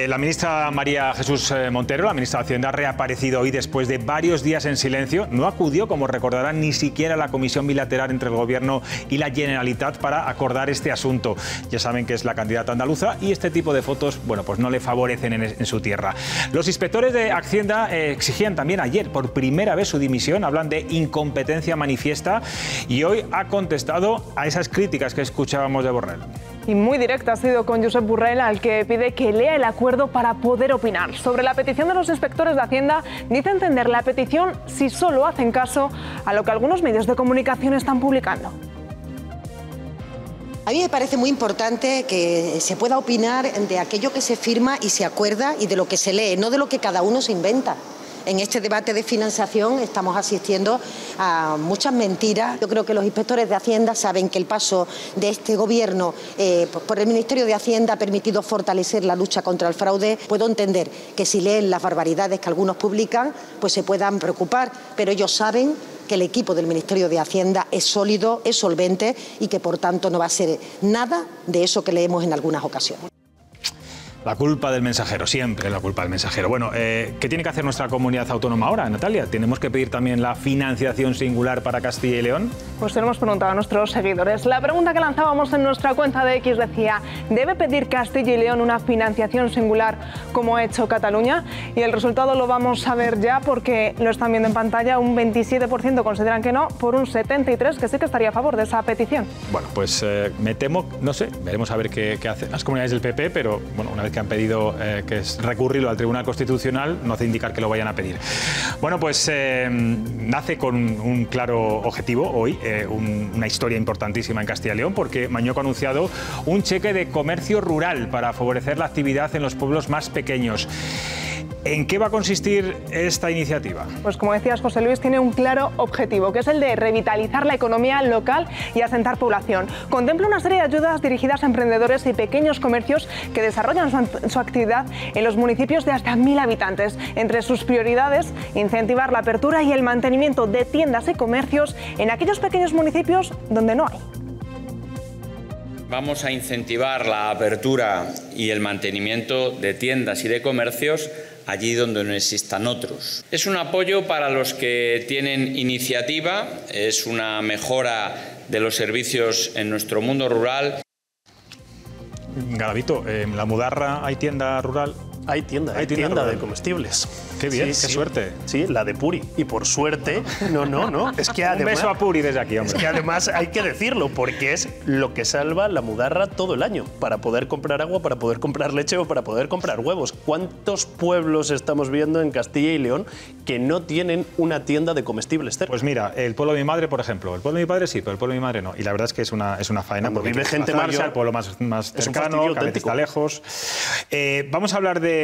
La ministra María Jesús Montero, la ministra de Hacienda, ha reaparecido hoy después de varios días en silencio. No acudió, como recordarán, ni siquiera a la comisión bilateral entre el Gobierno y la Generalitat para acordar este asunto. Ya saben que es la candidata andaluza y este tipo de fotos, bueno, pues no le favorecen en su tierra. Los inspectores de Hacienda exigían también ayer por primera vez su dimisión. Hablan de incompetencia manifiesta y hoy ha contestado a esas críticas que escuchábamos de Borrell. Y muy directa ha sido con Josep Borrell, al que pide que lea el acuerdo para poder opinar. Sobre la petición de los inspectores de Hacienda, dice entender la petición si solo hacen caso a lo que algunos medios de comunicación están publicando. A mí me parece muy importante que se pueda opinar de aquello que se firma y se acuerda y de lo que se lee, no de lo que cada uno se inventa. en este debate de financiación estamos asistiendo a muchas mentiras. Yo creo que los inspectores de Hacienda saben que el paso de este Gobierno por el Ministerio de Hacienda ha permitido fortalecer la lucha contra el fraude. Puedo entender que si leen las barbaridades que algunos publican, pues se puedan preocupar, pero ellos saben que el equipo del Ministerio de Hacienda es sólido, es solvente y que por tanto no va a ser nada de eso que leemos en algunas ocasiones. La culpa del mensajero, siempre la culpa del mensajero. Bueno, ¿qué tiene que hacer nuestra comunidad autónoma ahora, Natalia? ¿Tenemos que pedir también la financiación singular para Castilla y León? Pues se lo hemos preguntado a nuestros seguidores. La pregunta que lanzábamos en nuestra cuenta de X decía: ¿debe pedir Castilla y León una financiación singular como ha hecho Cataluña? Y el resultado lo vamos a ver ya, porque lo están viendo en pantalla. Un 27% consideran que no, por un 73% que sí que estaría a favor de esa petición. Bueno, pues me temo, no sé, veremos a ver qué hacen las comunidades del PP, pero bueno, una vez que han pedido que es recurrirlo al Tribunal Constitucional, no hace indicar que lo vayan a pedir. Bueno, pues nace con un claro objetivo hoy, una historia importantísima en Castilla y León, porque Mañueco ha anunciado un cheque de comercio rural para favorecer la actividad en los pueblos más pequeños. ¿En qué va a consistir esta iniciativa? Pues como decías, José Luis, tiene un claro objetivo, que es el de revitalizar la economía local y asentar población. Contempla una serie de ayudas dirigidas a emprendedores y pequeños comercios que desarrollan su actividad en los municipios de hasta 1000 habitantes. Entre sus prioridades, incentivar la apertura y el mantenimiento de tiendas y comercios en aquellos pequeños municipios donde no hay. Vamos a incentivar la apertura y el mantenimiento de tiendas y de comercios allí donde no existan otros. Es un apoyo para los que tienen iniciativa, es una mejora de los servicios en nuestro mundo rural. Garavito, ¿en la Mudarra hay tienda rural? Hay tienda de comestibles. Qué bien, sí, qué suerte. Sí, la de Puri. Y por suerte, no. Es que además, un beso a Puri desde aquí, hombre. Es que además hay que decirlo, porque es lo que salva la Mudarra todo el año, para poder comprar agua, para poder comprar leche o para poder comprar huevos. ¿Cuántos pueblos estamos viendo en Castilla y León que no tienen una tienda de comestibles cerca? Pues mira, el pueblo de mi madre, por ejemplo. El pueblo de mi padre sí, pero el pueblo de mi madre no. Y la verdad es que es una faena. Cuando vive gente mayor, al pueblo más cercano, que a veces está lejos. Vamos a hablar de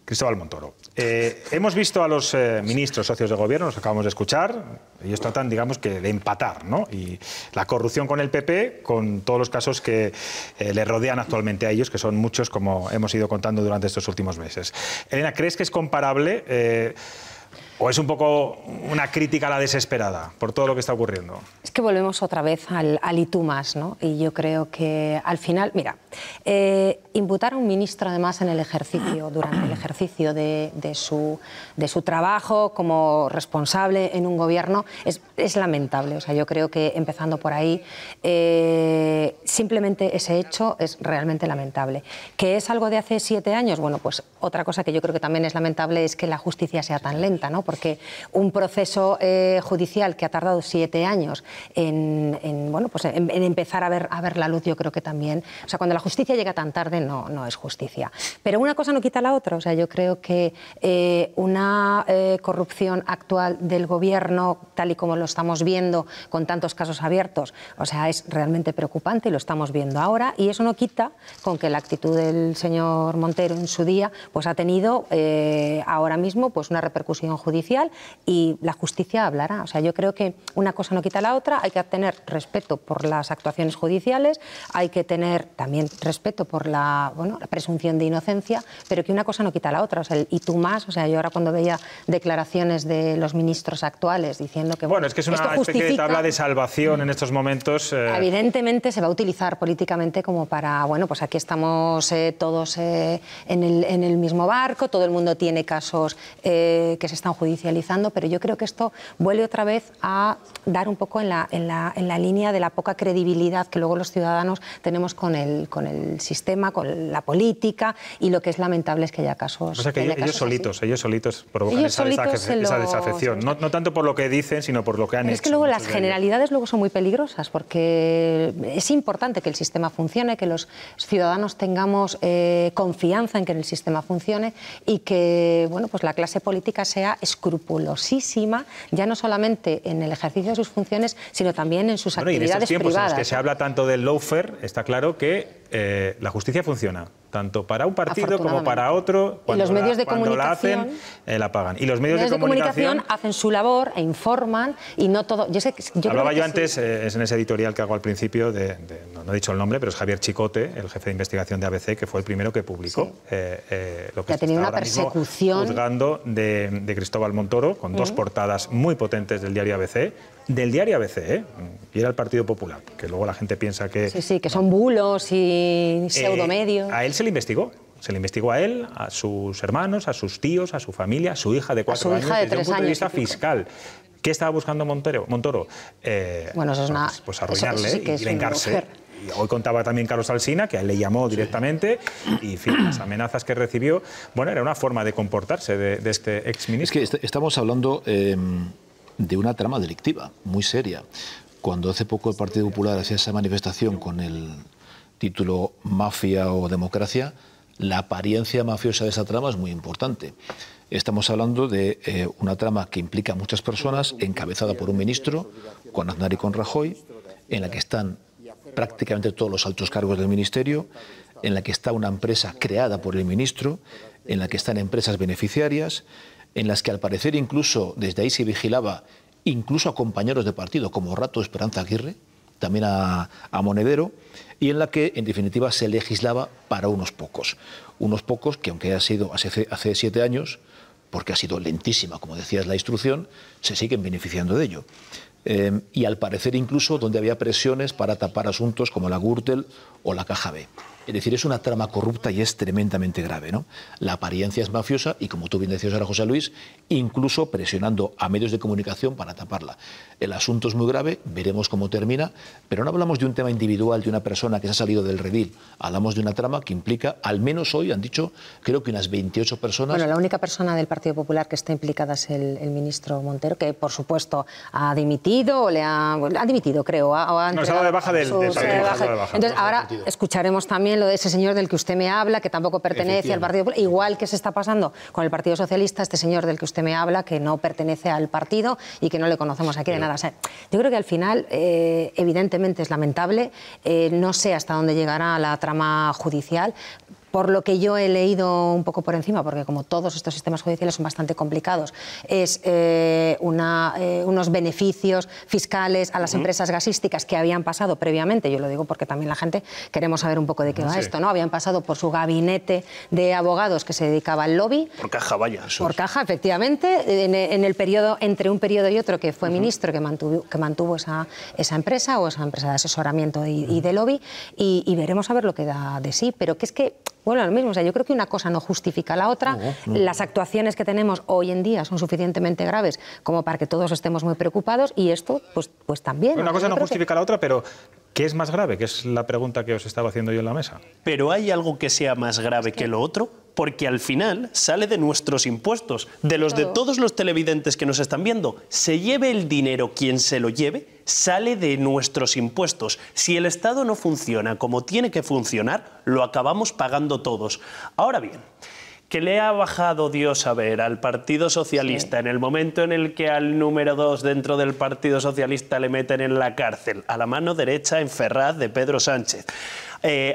Cristóbal Montoro. Hemos visto a los ministros socios de gobierno, los acabamos de escuchar, ellos tratan, digamos, que de empatar, ¿no? Y la corrupción con el PP, con todos los casos que le rodean actualmente a ellos, que son muchos, como hemos ido contando durante estos últimos meses. Elena, ¿crees que es comparable o es un poco una crítica a la desesperada por todo lo que está ocurriendo? Es que volvemos otra vez al y tú más, ¿no? Y yo creo que al final, mira, imputar a un ministro además en el ejercicio, durante el ejercicio de su trabajo como responsable en un gobierno es lamentable. O sea, yo creo que empezando por ahí, simplemente ese hecho es realmente lamentable. ¿Que es algo de hace 7 años? Bueno, pues otra cosa que yo creo que también es lamentable es que la justicia sea tan lenta, ¿no? Porque un proceso judicial que ha tardado 7 años en empezar a ver la luz, yo creo que también, o sea, cuando la justicia llega tan tarde no es justicia. Pero una cosa no quita la otra, o sea, yo creo que una corrupción actual del gobierno, tal y como lo estamos viendo con tantos casos abiertos, o sea, es realmente preocupante y lo estamos viendo ahora, y eso no quita con que la actitud del señor Montero en su día pues ha tenido ahora mismo pues una repercusión judicial y la justicia hablará. O sea, yo creo que una cosa no quita la otra, hay que tener respeto por las actuaciones judiciales, hay que tener también respeto por la presunción de inocencia, pero que una cosa no quita la otra. O sea, y tú más, o sea, yo ahora cuando veía declaraciones de los ministros actuales diciendo que bueno, es que es una especie de tabla de salvación en estos momentos. Evidentemente se va a utilizar políticamente como para, bueno, pues aquí estamos todos en el mismo barco, todo el mundo tiene casos que se están judicializando, pero yo creo que esto vuelve otra vez a dar un poco en la línea de la poca credibilidad que luego los ciudadanos tenemos con el sistema, con la política, y lo que es lamentable es que haya casos. O sea, que ellos solitos provocan esa desafección, no tanto por lo que dicen, sino por lo que han hecho. Es que luego las generalidades luego son muy peligrosas, porque es importante que el sistema funcione, que los ciudadanos tengamos confianza en que el sistema funcione y que, bueno, pues la clase política sea escrupulosísima, ya no solamente en el ejercicio de sus funciones, sino también en sus actividades privadas. En estos tiempos en los que se habla tanto del lawfare, está claro que la justicia funciona. tanto para un partido como para otro. Cuando, los medios de cuando comunicación, la hacen, la pagan. Y los medios de comunicación hacen su labor e informan, y no todo... Hablaba yo antes, es en ese editorial que hago al principio, no he dicho el nombre, pero es Javier Chicote, el jefe de investigación de ABC, que fue el primero que publicó lo que ha tenido una persecución juzgando de Cristóbal Montoro, con dos portadas muy potentes del diario ABC, y era el Partido Popular, que luego la gente piensa que... Sí, que son bulos y pseudomedios. A él se le investigó. Se le investigó a él, a sus hermanos, a sus tíos, a su familia, a su hija de 4 años, desde un punto de vista fiscal. ¿Qué estaba buscando Montoro? Bueno, eso es pues arruinarle y vengarse. Y hoy contaba también Carlos Alsina, que a él le llamó directamente, y en fin, las amenazas que recibió, bueno, era una forma de comportarse de este exministro. Es que estamos hablando de una trama delictiva muy seria. Cuando hace poco el Partido Popular hacía esa manifestación con el título Mafia o Democracia, la apariencia mafiosa de esa trama es muy importante. Estamos hablando de una trama que implica a muchas personas, encabezada por un ministro, con Aznar y con Rajoy, en la que están prácticamente todos los altos cargos del ministerio, en la que está una empresa creada por el ministro, en la que están empresas beneficiarias, en las que al parecer incluso desde ahí se vigilaba incluso a compañeros de partido como Rato Esperanza Aguirre, también a Monedero, y en la que en definitiva se legislaba para unos pocos que aunque haya sido hace 7 años, porque ha sido lentísima, como decías, la instrucción, se siguen beneficiando de ello. Y al parecer incluso donde había presiones para tapar asuntos como la Gürtel o la Caja B. Es decir, es una trama corrupta y es tremendamente grave, ¿no? La apariencia es mafiosa y, como tú bien decías ahora, José Luis, incluso presionando a medios de comunicación para taparla. El asunto es muy grave, veremos cómo termina, pero no hablamos de un tema individual de una persona que se ha salido del redil. Hablamos de una trama que implica, al menos hoy han dicho, creo que unas 28 personas. Bueno, la única persona del Partido Popular que está implicada es el ministro Montero, que por supuesto ha dimitido, o ha dimitido, creo. No, se ha dado de baja del Partido. Entonces, ahora escucharemos también lo de ese señor del que usted me habla, que tampoco pertenece al Partido Popular, igual que se está pasando con el Partido Socialista, este señor del que usted me habla, que no pertenece al partido y que no le conocemos aquí de nada. O sea, yo creo que al final, evidentemente es lamentable, no sé hasta dónde llegará la trama judicial. Por lo que yo he leído un poco por encima, porque como todos estos sistemas judiciales son bastante complicados, es unos beneficios fiscales a las empresas gasísticas que habían pasado previamente, yo lo digo porque también la gente queremos saber un poco de qué va esto, ¿no? Habían pasado por su gabinete de abogados que se dedicaba al lobby. Por Caja, vaya. Por Caja, efectivamente, en el periodo, entre un periodo y otro, que fue ministro que mantuvo esa empresa o esa empresa de asesoramiento y de lobby, y veremos a ver lo que da de sí, pero que es que... Bueno, lo mismo, o sea, yo creo que una cosa no justifica la otra. Las actuaciones que tenemos hoy en día son suficientemente graves como para que todos estemos muy preocupados, y esto, pues también. Una cosa no justifica la otra, pero ¿qué es más grave? Que es la pregunta que os estaba haciendo yo en la mesa. ¿Pero hay algo que sea más grave que lo otro? Porque al final sale de nuestros impuestos, de los de todos los televidentes que nos están viendo. Se lleve el dinero quien se lo lleve, sale de nuestros impuestos. Si el Estado no funciona como tiene que funcionar, lo acabamos pagando todos. Ahora bien, que le ha bajado Dios a ver al Partido Socialista en el momento en el que al número 2 dentro del Partido Socialista le meten en la cárcel, a la mano derecha en Ferraz de Pedro Sánchez,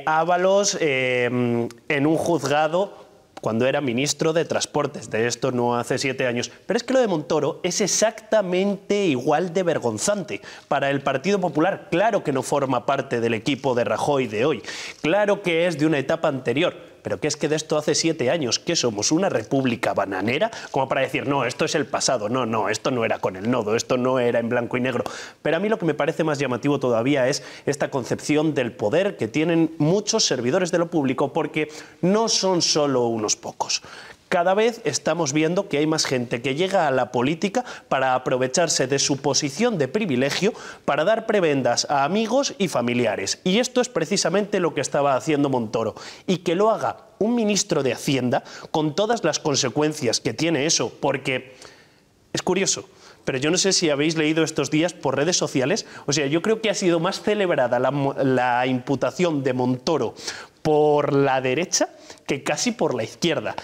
Ábalos en un juzgado cuando era ministro de Transportes, de esto no hace 7 años. Pero es que lo de Montoro es exactamente igual de vergonzante para el Partido Popular. Claro que no forma parte del equipo de Rajoy de hoy, claro que es de una etapa anterior, pero que es que de esto hace 7 años, ¿qué somos? ¿Una república bananera? Como para decir, no, esto es el pasado, no, esto no era con el nodo, esto no era en blanco y negro. Pero a mí lo que me parece más llamativo todavía es esta concepción del poder que tienen muchos servidores de lo público, porque no son solo unos pocos. Cada vez estamos viendo que hay más gente que llega a la política para aprovecharse de su posición de privilegio para dar prebendas a amigos y familiares. Y esto es precisamente lo que estaba haciendo Montoro. Y que lo haga un ministro de Hacienda con todas las consecuencias que tiene eso, porque es curioso. Pero yo no sé si habéis leído estos días por redes sociales, o sea, yo creo que ha sido más celebrada la imputación de Montoro por la derecha que casi por la izquierda.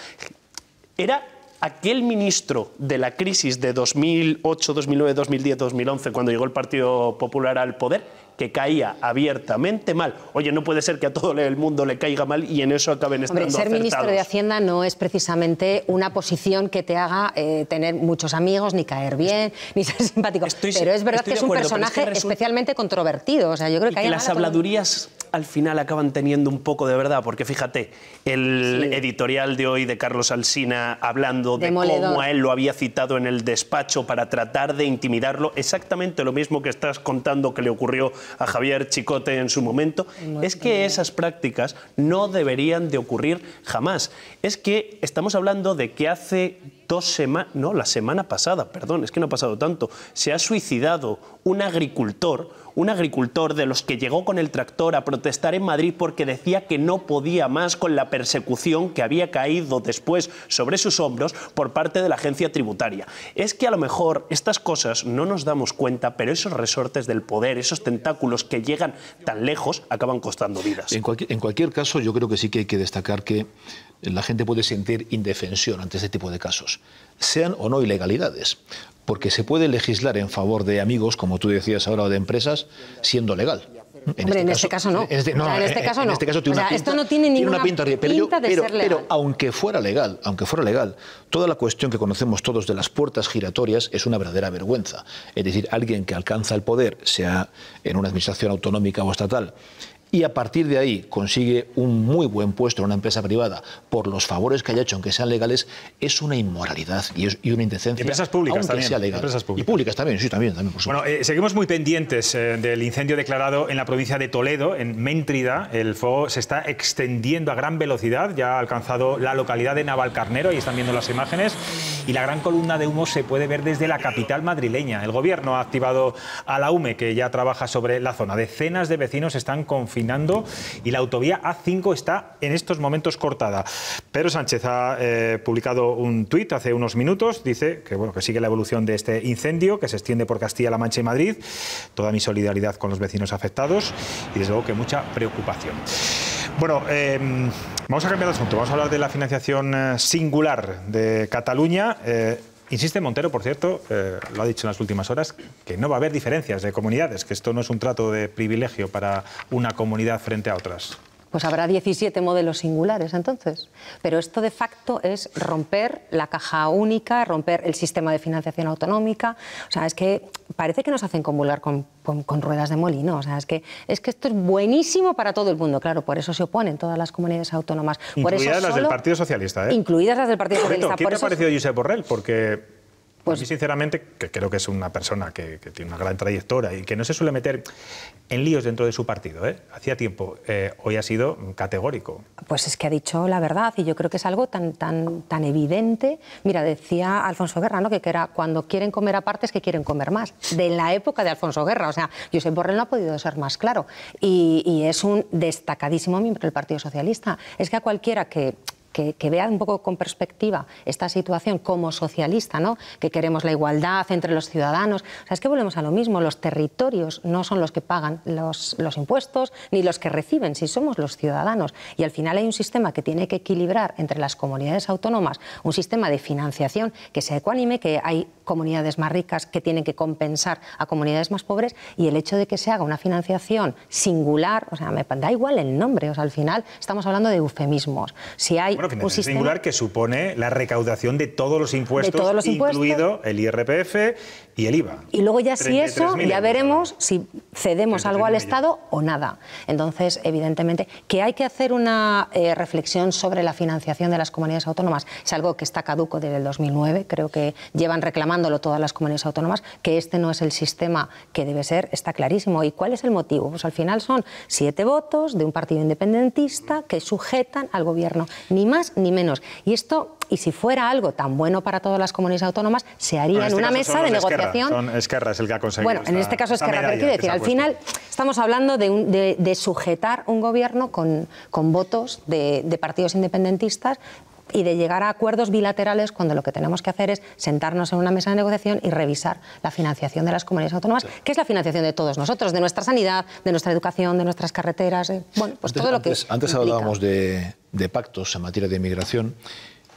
Era aquel ministro de la crisis de 2008, 2009, 2010, 2011, cuando llegó el Partido Popular al poder, que caía abiertamente mal. Oye, no puede ser que a todo el mundo le caiga mal y en eso acaben estando Hombre, ser acertados. ministro de Hacienda no es precisamente una posición que te haga tener muchos amigos, ni caer bien, ni ser simpático. Pero es verdad que es un personaje especialmente controvertido. O sea, yo creo que, las habladurías al final acaban teniendo un poco de verdad, porque fíjate, el editorial de hoy de Carlos Alsina hablando de cómo a él lo había citado en el despacho para tratar de intimidarlo, exactamente lo mismo que estás contando que le ocurrió a Javier Chicote en su momento, es que esas prácticas no deberían de ocurrir jamás. Es que estamos hablando de que hace 2 semanas, no, la semana pasada, perdón, es que no ha pasado tanto, se ha suicidado un agricultor de los que llegó con el tractor a protestar en Madrid porque decía que no podía más con la persecución que había caído después sobre sus hombros por parte de la agencia tributaria. Es que a lo mejor estas cosas no nos damos cuenta, pero esos resortes del poder, esos tentáculos que llegan tan lejos, acaban costando vidas. En cualquier caso, yo creo que sí que hay que destacar que la gente puede sentir indefensión ante este tipo de casos, sean o no ilegalidades, porque se puede legislar en favor de amigos, como tú decías ahora, o de empresas, siendo legal. En este caso no. Esto no tiene ninguna pinta de ser legal. Pero aunque fuera legal, toda la cuestión que conocemos todos de las puertas giratorias es una verdadera vergüenza. Es decir, alguien que alcanza el poder, sea en una administración autonómica o estatal, y a partir de ahí consigue un muy buen puesto en una empresa privada por los favores que haya hecho, aunque sean legales, es una inmoralidad y una indecencia. Empresas públicas también. Sea legal. Y públicas también, sí, también por supuesto. Bueno, seguimos muy pendientes del incendio declarado en la provincia de Toledo, en Méntrida. El fuego se está extendiendo a gran velocidad, ya ha alcanzado la localidad de Navalcarnero, ahí están viendo las imágenes, y la gran columna de humo se puede ver desde la capital madrileña. El gobierno ha activado a la UME, que ya trabaja sobre la zona. Decenas de vecinos están confinados y la autovía A5 está en estos momentos cortada. Pedro Sánchez ha publicado un tuit hace unos minutos, dice que, bueno, que sigue la evolución de este incendio que se extiende por Castilla-La Mancha y Madrid. Toda mi solidaridad con los vecinos afectados y desde luego que mucha preocupación. Bueno, vamos a cambiar de asunto, vamos a hablar de la financiación singular de Cataluña. Insiste Montero, por cierto, lo ha dicho en las últimas horas, que no va a haber diferencias de comunidades, que esto no es un trato de privilegio para una comunidad frente a otras. Pues habrá 17 modelos singulares entonces. Pero esto de facto es romper la caja única, romper el sistema de financiación autonómica. O sea, es que parece que nos hacen convolar con ruedas de molino. O sea, es que esto es buenísimo para todo el mundo. Claro, por eso se oponen todas las comunidades autónomas. Incluidas las del Partido Socialista, ¿eh? Incluidas las del Partido Socialista. ¿Qué te ha parecido Josep Borrell? Porque a mí, sinceramente, que creo que es una persona que tiene una gran trayectoria y que no se suele meter en líos dentro de su partido, ¿eh? Hacía tiempo, hoy ha sido categórico. Pues es que ha dicho la verdad y yo creo que es algo tan evidente. Mira, decía Alfonso Guerra, ¿no? que era cuando quieren comer aparte es que quieren comer más. De la época de Alfonso Guerra, o sea, Josep Borrell no ha podido ser más claro. Y es un destacadísimo miembro del Partido Socialista. Es que a cualquiera que vea un poco con perspectiva esta situación como socialista, ¿no? Que queremos la igualdad entre los ciudadanos. O sea, es que volvemos a lo mismo, los territorios no son los que pagan los impuestos ni los que reciben, si somos los ciudadanos. Y al final hay un sistema que tiene que equilibrar entre las comunidades autónomas, un sistema de financiación que sea ecuánime, que hay comunidades más ricas que tienen que compensar a comunidades más pobres, y el hecho de que se haga una financiación singular, o sea, me da igual el nombre, o sea, al final estamos hablando de eufemismos. Si hay un sistema singular que supone la recaudación de todos los impuestos, incluido el IRPF y el IVA. Y luego ya si eso, ya veremos si cedemos algo al Estado o nada. Entonces, evidentemente, que hay que hacer una reflexión sobre la financiación de las comunidades autónomas. Es algo que está caduco desde el 2009, creo que llevan reclamándolo todas las comunidades autónomas, que este no es el sistema que debe ser, está clarísimo. ¿Y cuál es el motivo? Pues al final son 7 votos de un partido independentista que sujetan al gobierno, ni más ni menos. Y esto, y si fuera algo tan bueno para todas las comunidades autónomas, se haría en una mesa de negociación. Esquerra es el que ha conseguido. Bueno, en este caso Esquerra, pero quiero decir, al final estamos hablando de sujetar un gobierno con votos de partidos independentistas y de llegar a acuerdos bilaterales cuando lo que tenemos que hacer es sentarnos en una mesa de negociación y revisar la financiación de las comunidades autónomas, que es la financiación de todos nosotros, de nuestra sanidad, de nuestra educación, de nuestras carreteras, bueno, pues todo lo que Antes hablábamos de pactos en materia de inmigración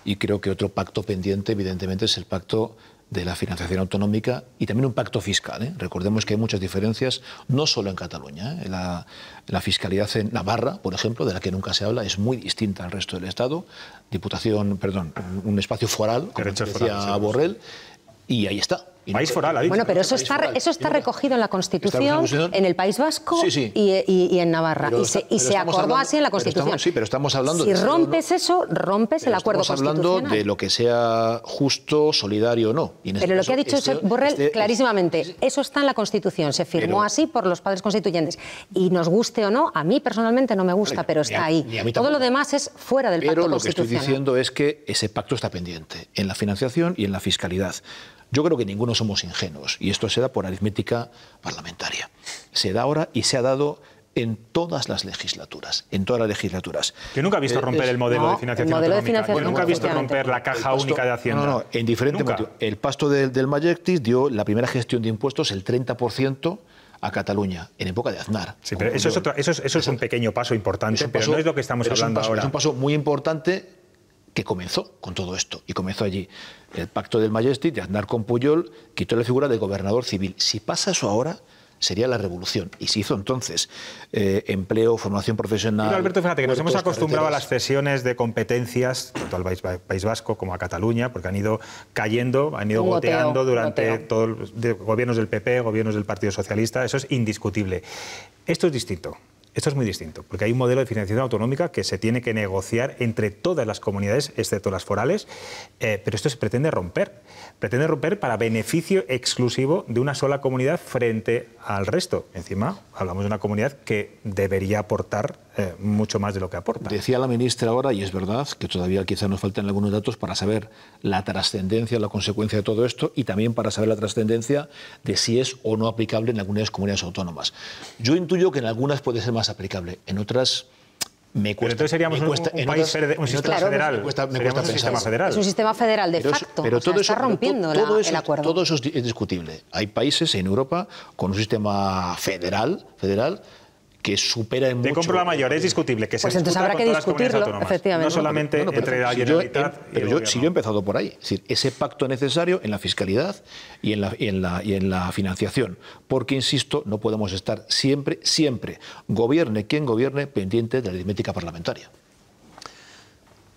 y creo que otro pacto pendiente, evidentemente, es el pacto de la financiación autonómica y también un pacto fiscal. Recordemos que hay muchas diferencias, no solo en Cataluña. La fiscalidad en Navarra, por ejemplo, de la que nunca se habla, es muy distinta al resto del Estado. Un espacio foral, como decía Borrell, y ahí está. País foral, ha dicho. Bueno, pero eso está recogido en la Constitución, en el País Vasco y en Navarra. Y se acordó así en la Constitución. Pero estamos hablando si rompes eso, rompes el acuerdo constitucional. Estamos hablando de lo que sea justo, solidario o no. Pero lo que ha dicho Borrell clarísimamente, eso está en la Constitución, se firmó así por los padres constituyentes. Y nos guste o no, a mí personalmente no me gusta, pero está ahí. Todo lo demás es fuera del pacto constitucional. Pero lo que estoy diciendo es que ese pacto está pendiente en la financiación y en la fiscalidad. Yo creo que ninguno somos ingenuos y esto se da por aritmética parlamentaria. Se da ahora y se ha dado en todas las legislaturas, Yo nunca he visto romper el modelo de financiación autonómica. Yo nunca he visto romper la caja única de Hacienda. No, en diferentes motivos. El pacto del Majectis dio la primera gestión de impuestos el 30% a Cataluña, en época de Aznar. Sí, pero eso es un pequeño paso importante, pero no es lo que estamos hablando ahora. Es un paso muy importante que comenzó con todo esto, y comenzó allí. El pacto del Majestic de Aznar con Pujol quitó la figura de gobernador civil. Si pasa eso ahora, sería la revolución. Y se hizo entonces empleo, formación profesional... Pero Alberto, fíjate que nos hemos acostumbrado a las cesiones de competencias, tanto al País Vasco como a Cataluña, porque han ido cayendo, han ido goteando durante todos los gobiernos del PP, gobiernos del Partido Socialista. Eso es indiscutible. Esto es distinto. Esto es muy distinto, porque hay un modelo de financiación autonómica que se tiene que negociar entre todas las comunidades, excepto las forales, pero esto se pretende romper para beneficio exclusivo de una sola comunidad frente al resto. Encima, hablamos de una comunidad que debería aportar mucho más de lo que aporta. Decía la ministra ahora, y es verdad, que todavía quizá nos faltan algunos datos para saber la trascendencia, la consecuencia de todo esto, y también para saber la trascendencia de si es o no aplicable en algunas comunidades autónomas. Yo intuyo que en algunas puede ser más aplicable, en otras me cuesta. Pero entonces seríamos un sistema federal. Es un sistema federal de facto. Pero todo está rompiendo el acuerdo. Todo eso es discutible. Hay países en Europa con un sistema federal que supera en mucho... Te compro la mayor, es discutible, que se entonces habrá que discutirlo, efectivamente. No solamente entre la Generalitat y el gobierno. Si yo he empezado por ahí, es decir, ese pacto necesario en la fiscalidad y en la financiación, porque, insisto, no podemos estar siempre, gobierne quien gobierne, pendiente de la aritmética parlamentaria.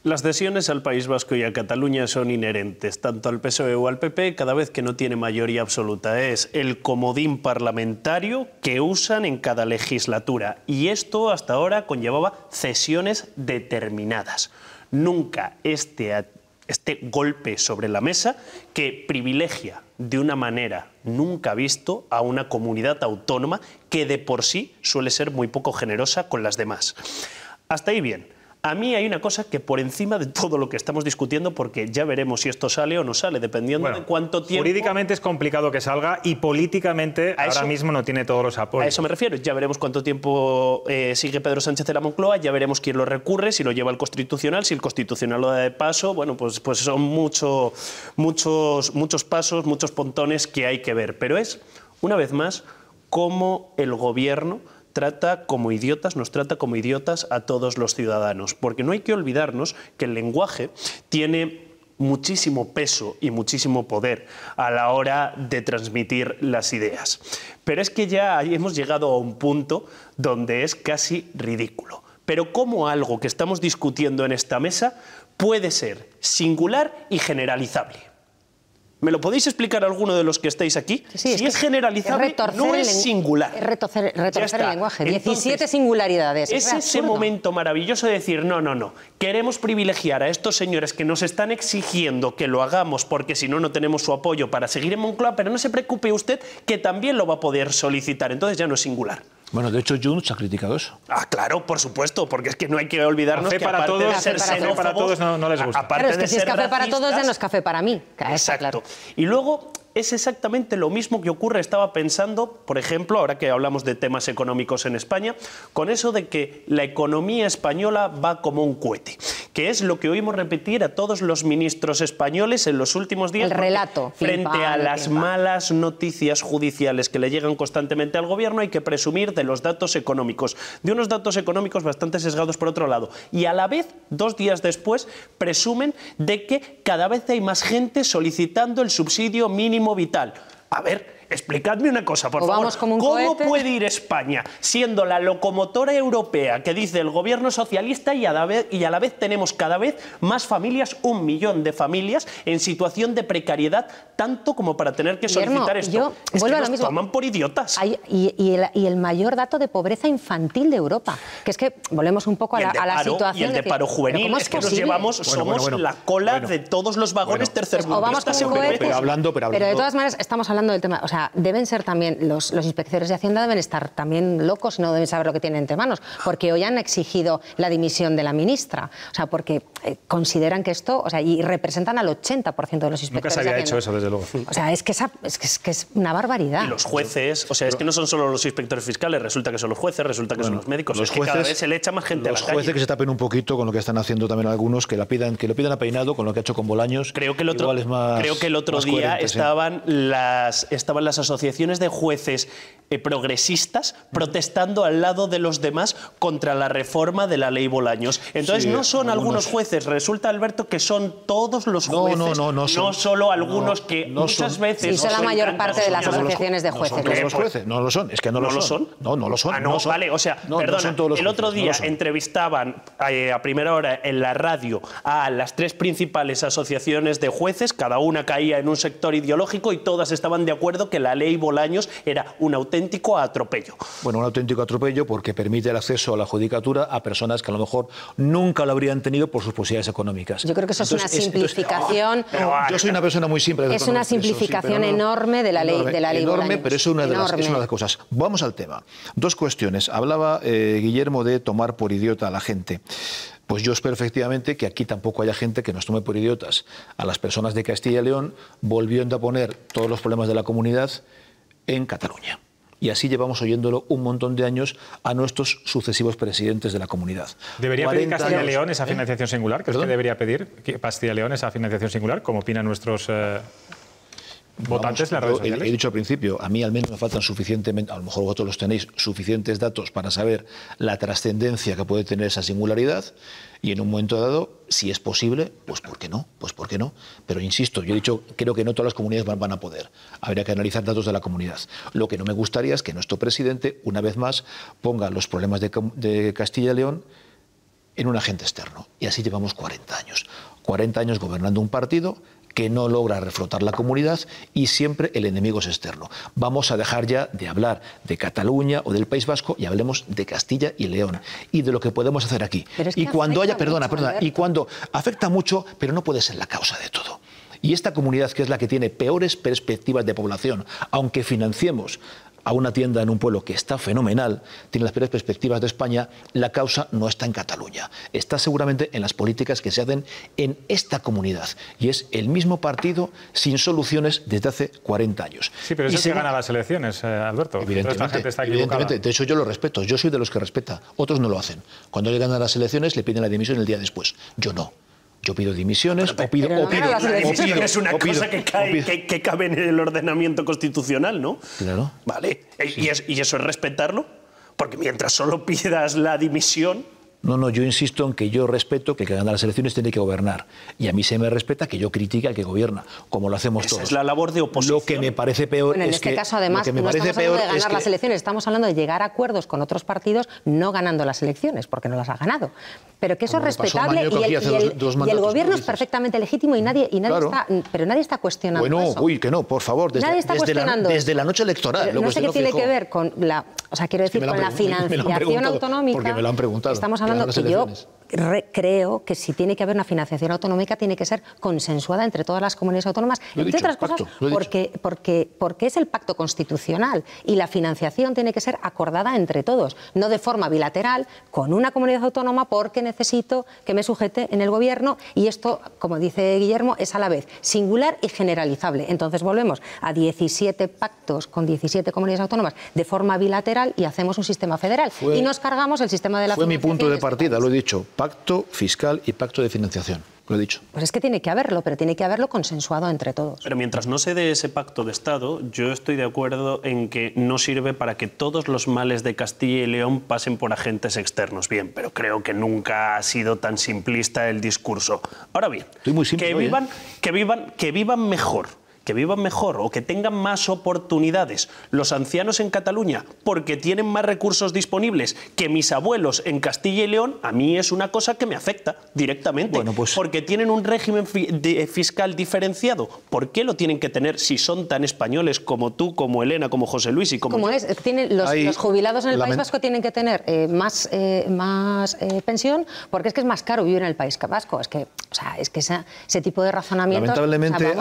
Las cesiones al País Vasco y a Cataluña son inherentes, tanto al PSOE o al PP, cada vez que no tiene mayoría absoluta. Es el comodín parlamentario que usan en cada legislatura. Y esto hasta ahora conllevaba cesiones determinadas. Nunca este golpe sobre la mesa que privilegia de una manera nunca visto a una comunidad autónoma que de por sí suele ser muy poco generosa con las demás. Hasta ahí bien. A mí hay una cosa que por encima de todo lo que estamos discutiendo, porque ya veremos si esto sale o no sale, dependiendo de cuánto tiempo... Jurídicamente es complicado que salga y políticamente ahora mismo no tiene todos los apoyos. A eso me refiero. Ya veremos cuánto tiempo sigue Pedro Sánchez de la Moncloa, ya veremos quién lo recurre, si lo lleva al Constitucional, si el Constitucional lo da de paso. Bueno, pues son muchos pasos, muchos pontones que hay que ver. Pero es, una vez más, cómo el Gobierno nos trata como idiotas a todos los ciudadanos, porque no hay que olvidarnos que el lenguaje tiene muchísimo peso y muchísimo poder a la hora de transmitir las ideas. Pero es que ya hemos llegado a un punto donde es casi ridículo. Pero ¿cómo algo que estamos discutiendo en esta mesa puede ser singular y generalizable? ¿Me lo podéis explicar alguno de los que estáis aquí? Sí, si es generalizable, no es singular. Es retorcer el lenguaje. 17 singularidades. Es ese momento maravilloso de decir, no, queremos privilegiar a estos señores que nos están exigiendo que lo hagamos porque si no, no tenemos su apoyo para seguir en Moncloa, pero no se preocupe usted que también lo va a poder solicitar. Entonces ya no es singular. Bueno, de hecho, Junts ha criticado eso. Claro, por supuesto, porque es que no hay que olvidarnos que aparte de ser xenófobos, para todos no les gusta. Claro, es que si es café para todos, ya no es café para mí. Exacto. Claro. Y luego es exactamente lo mismo que ocurre, estaba pensando, por ejemplo, ahora que hablamos de temas económicos en España, con eso de que la economía española va como un cohete, que es lo que oímos repetir a todos los ministros españoles en los últimos días. El relato. Frente a las malas noticias judiciales que le llegan constantemente al gobierno, hay que presumir de los datos económicos, de unos datos económicos bastante sesgados por otro lado. Y a la vez, 2 días después, presumen de que cada vez hay más gente solicitando el subsidio mínimo vital. A ver, explicadme una cosa, por favor. ¿Cómo puede ir España, siendo la locomotora europea que dice el gobierno socialista, y a la vez tenemos cada vez más familias, 1 millón de familias, en situación de precariedad, tanto como para tener que solicitar esto? Es que nos toman por idiotas. Y el mayor dato de pobreza infantil de Europa, que es que volvemos un poco a la situación. Y el de paro juvenil, es que nos llevamos, somos la cola de todos los vagones tercermundistas europeos. Pero de todas maneras, estamos hablando del tema. O sea, deben ser también, los inspectores de Hacienda deben estar también locos y no deben saber lo que tienen entre manos, porque hoy han exigido la dimisión de la ministra. O sea, porque consideran que esto, o sea, y representan al 80% de los inspectores. Nunca se había hecho eso, desde luego. O sea, es que es una barbaridad. Y los jueces, o sea, es que no son solo los inspectores fiscales, resulta que son los jueces, resulta que son los médicos. Es que cada vez se le echa más gente a la calle. Los jueces que se tapen un poquito con lo que están haciendo también algunos, que lo pidan a Peinado, con lo que ha hecho con Bolaños. Creo que el otro día estaban las asociaciones de jueces progresistas protestando al lado de los demás contra la reforma de la ley Bolaños. Entonces no son algunos jueces, resulta, Alberto, que son todos los jueces, no solo algunos que muchas veces... Y son la mayor parte de las asociaciones de jueces. Los jueces no lo son, es que no lo son. No lo son. Vale, o sea, perdona, el otro día entrevistaban a primera hora en la radio a las 3 principales asociaciones de jueces, cada una caía en un sector ideológico y todas estaban de acuerdo que la ley Bolaños era un auténtico atropello. Bueno, un auténtico atropello porque permite el acceso a la judicatura a personas que a lo mejor nunca lo habrían tenido por sus posibilidades económicas. Yo creo que eso es una simplificación. Yo soy una persona muy simple. Es una simplificación enorme de la ley enorme, Bolaños. Pero es una de las cosas. Vamos al tema. 2 cuestiones. Hablaba Guillermo de tomar por idiota a la gente. Pues yo espero efectivamente que aquí tampoco haya gente que nos tome por idiotas a las personas de Castilla y León, volviendo a poner todos los problemas de la comunidad en Cataluña. Y así llevamos oyéndolo un montón de años a nuestros sucesivos presidentes de la comunidad. ¿Debería pedir Castilla y León esa financiación singular? ¿Crees que debería pedir Castilla y León esa financiación singular, como opinan nuestros votantes en las redes sociales? He dicho al principio, a mí al menos me faltan suficientemente, a lo mejor vosotros los tenéis, suficientes datos para saber la trascendencia que puede tener esa singularidad, y en un momento dado, si es posible, pues ¿por qué no? Pues ¿por qué no? Pero insisto, yo he dicho, creo que no todas las comunidades van a poder. Habría que analizar datos de la comunidad. Lo que no me gustaría es que nuestro presidente, una vez más, ponga los problemas de Castilla y León en un agente externo. Y así llevamos 40 años. 40 años gobernando un partido que no logra reflotar la comunidad y siempre el enemigo es externo. Vamos a dejar ya de hablar de Cataluña o del País Vasco y hablemos de Castilla y León y de lo que podemos hacer aquí. Es que y cuando haya, y cuando afecta mucho, pero no puede ser la causa de todo. Y esta comunidad, que es la que tiene peores perspectivas de población, aunque financiemos a una tienda en un pueblo que está fenomenal, tiene las peores perspectivas de España, la causa no está en Cataluña. Está seguramente en las políticas que se hacen en esta comunidad. Y es el mismo partido sin soluciones desde hace 40 años. Sí, pero eso es que gana las elecciones, Alberto. Evidentemente. De hecho, yo lo respeto. Yo soy de los que respeta. Otros no lo hacen. Cuando le ganan las elecciones, le piden la dimisión el día después. Yo no. Yo pido dimisiones es una cosa que cabe en el ordenamiento constitucional, ¿no? Claro. Vale. Sí. ¿Y eso es respetarlo? Porque mientras solo pidas la dimisión... No, yo insisto en que yo respeto que el que gana las elecciones tiene que gobernar. Y a mí se me respeta que yo critique al que gobierna, como lo hacemos todos. Esa es la labor de oposición. Lo que me parece peor en este caso, además, no estamos hablando de ganar las elecciones, estamos hablando de llegar a acuerdos con otros partidos no ganando las elecciones, porque no las ha ganado. Pero que eso es respetable y el gobierno es perfectamente legítimo y nadie está cuestionando eso. Bueno, que no, por favor, desde la noche electoral. No sé qué tiene que ver con la financiación autonómica. Porque me lo han preguntado. Estamos hablando que yo creo que si tiene que haber una financiación autonómica tiene que ser consensuada entre todas las comunidades autónomas, entre otras cosas porque es el pacto constitucional y la financiación tiene que ser acordada entre todos, no de forma bilateral con una comunidad autónoma porque necesito que me sujete en el gobierno, y esto, como dice Guillermo, es a la vez singular y generalizable. Entonces volvemos a 17 pactos con 17 comunidades autónomas de forma bilateral y hacemos un sistema federal y nos cargamos el sistema de la financiación. Fue mi punto de partida, lo he dicho. pacto fiscal y pacto de financiación. Lo he dicho. Pues es que tiene que haberlo, pero tiene que haberlo consensuado entre todos. Pero mientras no se dé ese pacto de Estado, yo estoy de acuerdo en que no sirve para que todos los males de Castilla y León pasen por agentes externos. Bien, pero creo que nunca ha sido tan simplista el discurso. Ahora bien, que vivan mejor. Que vivan mejor o que tengan más oportunidades los ancianos en Cataluña porque tienen más recursos disponibles que mis abuelos en Castilla y León, a mí es una cosa que me afecta directamente. Bueno, pues, porque tienen un régimen fiscal diferenciado. ¿Por qué lo tienen que tener si son tan españoles como tú, como Elena, como José Luis y como... Los jubilados en el País Vasco tienen que tener más pensión porque es que es más caro vivir en el País Vasco. Es que ese tipo de razonamientos... Lamentablemente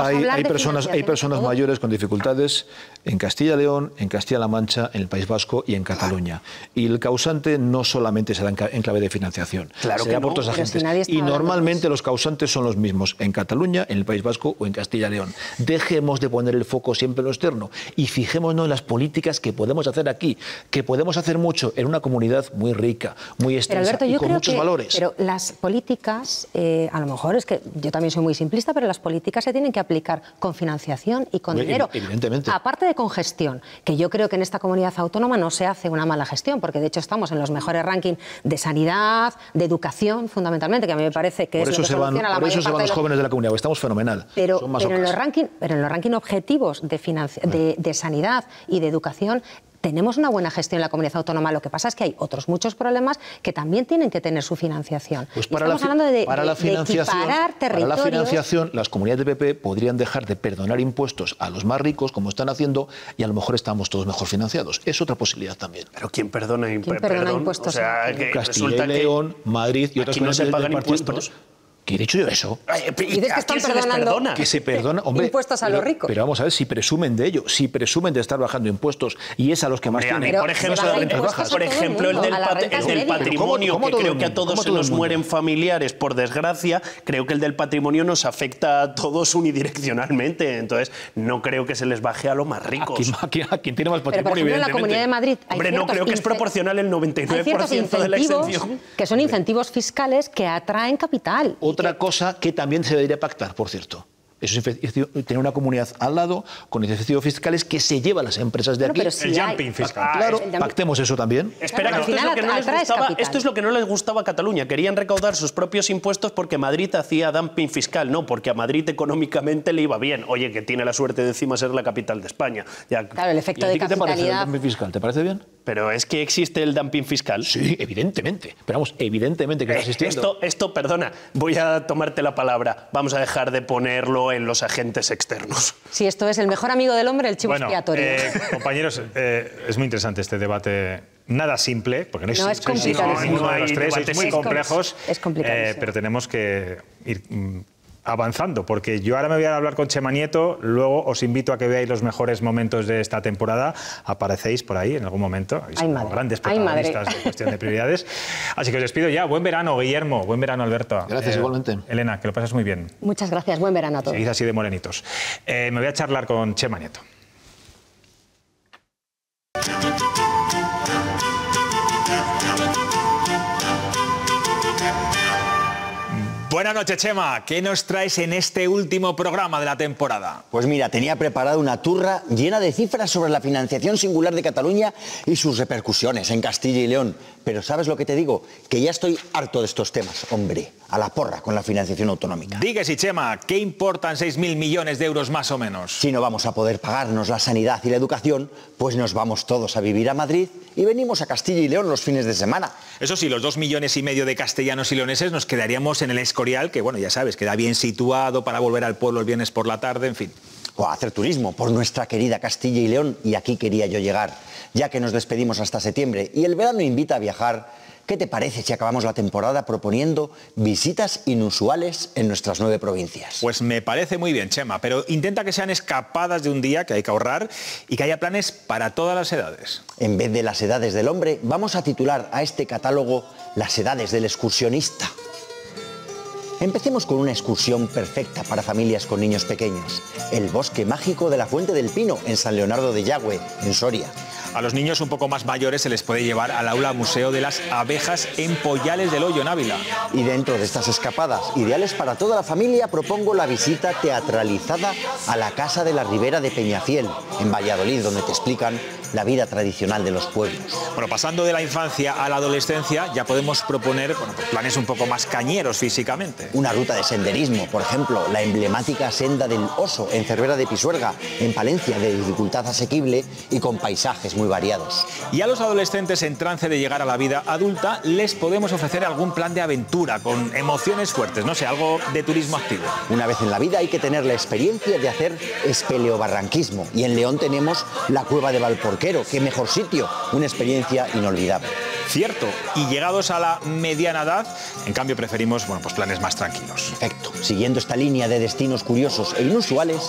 hay personas mayores con dificultades en Castilla y León, en Castilla-La Mancha, en el País Vasco y en Cataluña. Y el causante no solamente será en clave de financiación, será por otros agentes. Y normalmente los causantes son los mismos en Cataluña, en el País Vasco o en Castilla y León. Dejemos de poner el foco siempre en lo externo y fijémonos en las políticas que podemos hacer aquí, que podemos hacer mucho en una comunidad muy rica, muy extensa y con muchos valores. Pero las políticas, a lo mejor es que yo también soy muy simplista, pero las políticas se tienen que aplicar con financiación y con dinero. Evidentemente. Aparte de con gestión, que yo creo que en esta comunidad autónoma no se hace una mala gestión, porque de hecho estamos en los mejores rankings de sanidad, de educación, fundamentalmente, que a mí me parece que por eso se van los jóvenes de la comunidad, estamos fenomenal. Pero en los rankings objetivos de sanidad y de educación tenemos una buena gestión en la comunidad autónoma. Lo que pasa es que hay otros muchos problemas que también tienen que tener su financiación. Pues para la financiación, las comunidades de PP podrían dejar de perdonar impuestos a los más ricos, como están haciendo, y a lo mejor estamos todos mejor financiados. Es otra posibilidad también. Pero ¿quién perdona impuestos? O sea, que Castilla y León, Madrid y otras comunidades no se pagan impuestos. ¿Qué he dicho yo eso? Dices que están perdonando que se perdona, hombre, impuestos a los ricos. Pero vamos a ver si presumen de ello, si presumen de estar bajando impuestos y es a los que más tienen. Por ejemplo, el del patrimonio, que creo que a todos se nos mueren familiares, por desgracia, creo que el del patrimonio nos afecta a todos unidireccionalmente. Entonces, no creo que se les baje a los más ricos. A quien tiene más patrimonio, pero, por ejemplo, en la Comunidad de Madrid hombre, no creo que es proporcional el 99% de la exención. Que son incentivos fiscales que atraen capital. Otra cosa que también se debería pactar, por cierto. Eso es tener una comunidad al lado con incentivos fiscales que se lleva a las empresas de aquí. El jumping fiscal. Claro, pactemos eso también. Espera, que esto es lo que no les gustaba a Cataluña. Querían recaudar sus propios impuestos porque Madrid hacía dumping fiscal. No, porque a Madrid económicamente le iba bien. Oye, que tiene la suerte de encima ser la capital de España. Claro, el efecto de capitalidad. ¿Qué te parece el dumping fiscal? ¿Te parece bien? Pero es que existe el dumping fiscal. Sí, evidentemente. Pero vamos, evidentemente que está existiendo. Esto, perdona, voy a tomarte la palabra. Vamos a dejar de ponerlo en los agentes externos. Sí, esto es el mejor amigo del hombre, el chivo expiatorio. Compañeros, es muy interesante este debate. Nada simple, porque no es complicado. Ninguno de los tres, sois muy complejos. Es complicado. Pero tenemos que ir avanzando, porque yo ahora me voy a hablar con Chema Nieto, luego os invito a que veáis los mejores momentos de esta temporada, aparecéis por ahí en algún momento, como grandes protagonistas de Cuestión de Prioridades. Así que os despido ya, buen verano Guillermo, buen verano Alberto. Gracias, igualmente. Elena, que lo pases muy bien. Muchas gracias, buen verano a todos. Seguid así de morenitos. Me voy a charlar con Chema Nieto. Buenas noches, Chema. ¿Qué nos traes en este último programa de la temporada? Pues mira, tenía preparada una turra llena de cifras sobre la financiación singular de Cataluña y sus repercusiones en Castilla y León. Pero ¿sabes lo que te digo? Que ya estoy harto de estos temas, hombre. A la porra con la financiación autonómica. Dígase, Chema, ¿qué importan 6.000 millones de euros más o menos? Si no vamos a poder pagarnos la sanidad y la educación, pues nos vamos todos a vivir a Madrid y venimos a Castilla y León los fines de semana. Eso sí, los 2,5 millones de castellanos y leoneses nos quedaríamos en el Escorial, que bueno, ya sabes, queda bien situado para volver al pueblo el viernes por la tarde, en fin. O a hacer turismo por nuestra querida Castilla y León, y aquí quería yo llegar, ya que nos despedimos hasta septiembre y el verano invita a viajar. ¿Qué te parece si acabamos la temporada proponiendo visitas inusuales en nuestras 9 provincias? Pues me parece muy bien, Chema, pero intenta que sean escapadas de un día, que hay que ahorrar, y que haya planes para todas las edades. En vez de las edades del hombre, vamos a titular a este catálogo Las edades del excursionista. Empecemos con una excursión perfecta para familias con niños pequeños. El bosque mágico de la Fuente del Pino, en San Leonardo de Yagüe, en Soria. A los niños un poco más mayores se les puede llevar al aula museo de las abejas en Pollales del Hoyo, en Ávila. Y dentro de estas escapadas, ideales para toda la familia, propongo la visita teatralizada a la Casa de la Ribera de Peñafiel, en Valladolid, donde te explican la vida tradicional de los pueblos. Bueno, pasando de la infancia a la adolescencia, ya podemos proponer planes un poco más cañeros físicamente. Una ruta de senderismo, por ejemplo, la emblemática Senda del Oso, en Cervera de Pisuerga, en Palencia, de dificultad asequible y con paisajes muy variados. Y a los adolescentes en trance de llegar a la vida adulta, les podemos ofrecer algún plan de aventura, con emociones fuertes, no sé, algo de turismo activo. Una vez en la vida hay que tener la experiencia de hacer espeleobarranquismo. Y en León tenemos la Cueva de Valporquero. ¡Qué mejor sitio! Una experiencia inolvidable. Cierto, y llegados a la mediana edad, en cambio preferimos planes más tranquilos. Perfecto. Siguiendo esta línea de destinos curiosos e inusuales,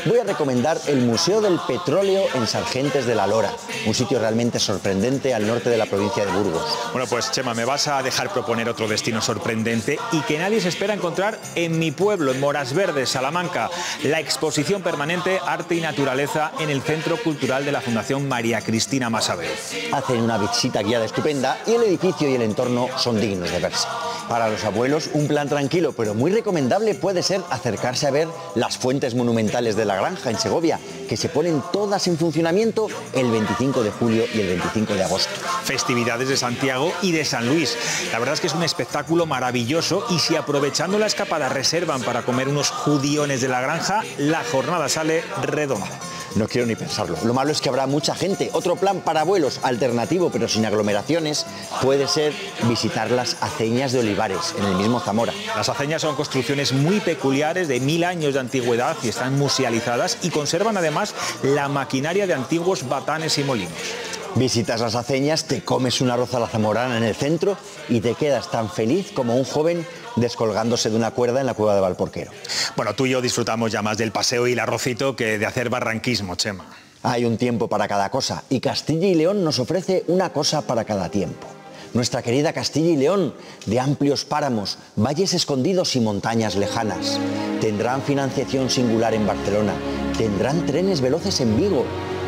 voy a recomendar el Museo del Petróleo en Sargentes de la Lora, un sitio realmente sorprendente al norte de la provincia de Burgos. Bueno, pues Chema, me vas a dejar proponer otro destino sorprendente y que nadie se espera encontrar en mi pueblo, en Morasverde, Salamanca, la exposición permanente Arte y Naturaleza en el Centro Cultural de la Fundación María Cristina Massabel. Hacen una visita guiada estupenda y el edificio y el entorno son dignos de verse. Para los abuelos, un plan tranquilo pero muy recomendable puede ser acercarse a ver las fuentes monumentales de la Granja en Segovia, que se ponen todas en funcionamiento el 25 de julio y el 25 de agosto. Festividades de Santiago y de San Luis. La verdad es que es un espectáculo maravilloso y si aprovechando la escapada reservan para comer unos judiones de la Granja, la jornada sale redonda. No quiero ni pensarlo. Lo malo es que habrá mucha gente. Otro plan para abuelos, alternativo pero sin aglomeraciones, puede ser visitar las aceñas de Olivares, en el mismo Zamora. Las aceñas son construcciones muy peculiares de 1000 años de antigüedad y están musealizadas y conservan además la maquinaria de antiguos batanes y molinos. Visitas las aceñas, te comes un arroz a la zamorana en el centro y te quedas tan feliz como un joven descolgándose de una cuerda en la Cueva de Valporquero. Bueno, tú y yo disfrutamos ya más del paseo y el arrocito que de hacer barranquismo, Chema. Hay un tiempo para cada cosa y Castilla y León nos ofrece una cosa para cada tiempo. Nuestra querida Castilla y León, de amplios páramos, valles escondidos y montañas lejanas. Tendrán financiación singular en Barcelona, tendrán trenes veloces en Vigo,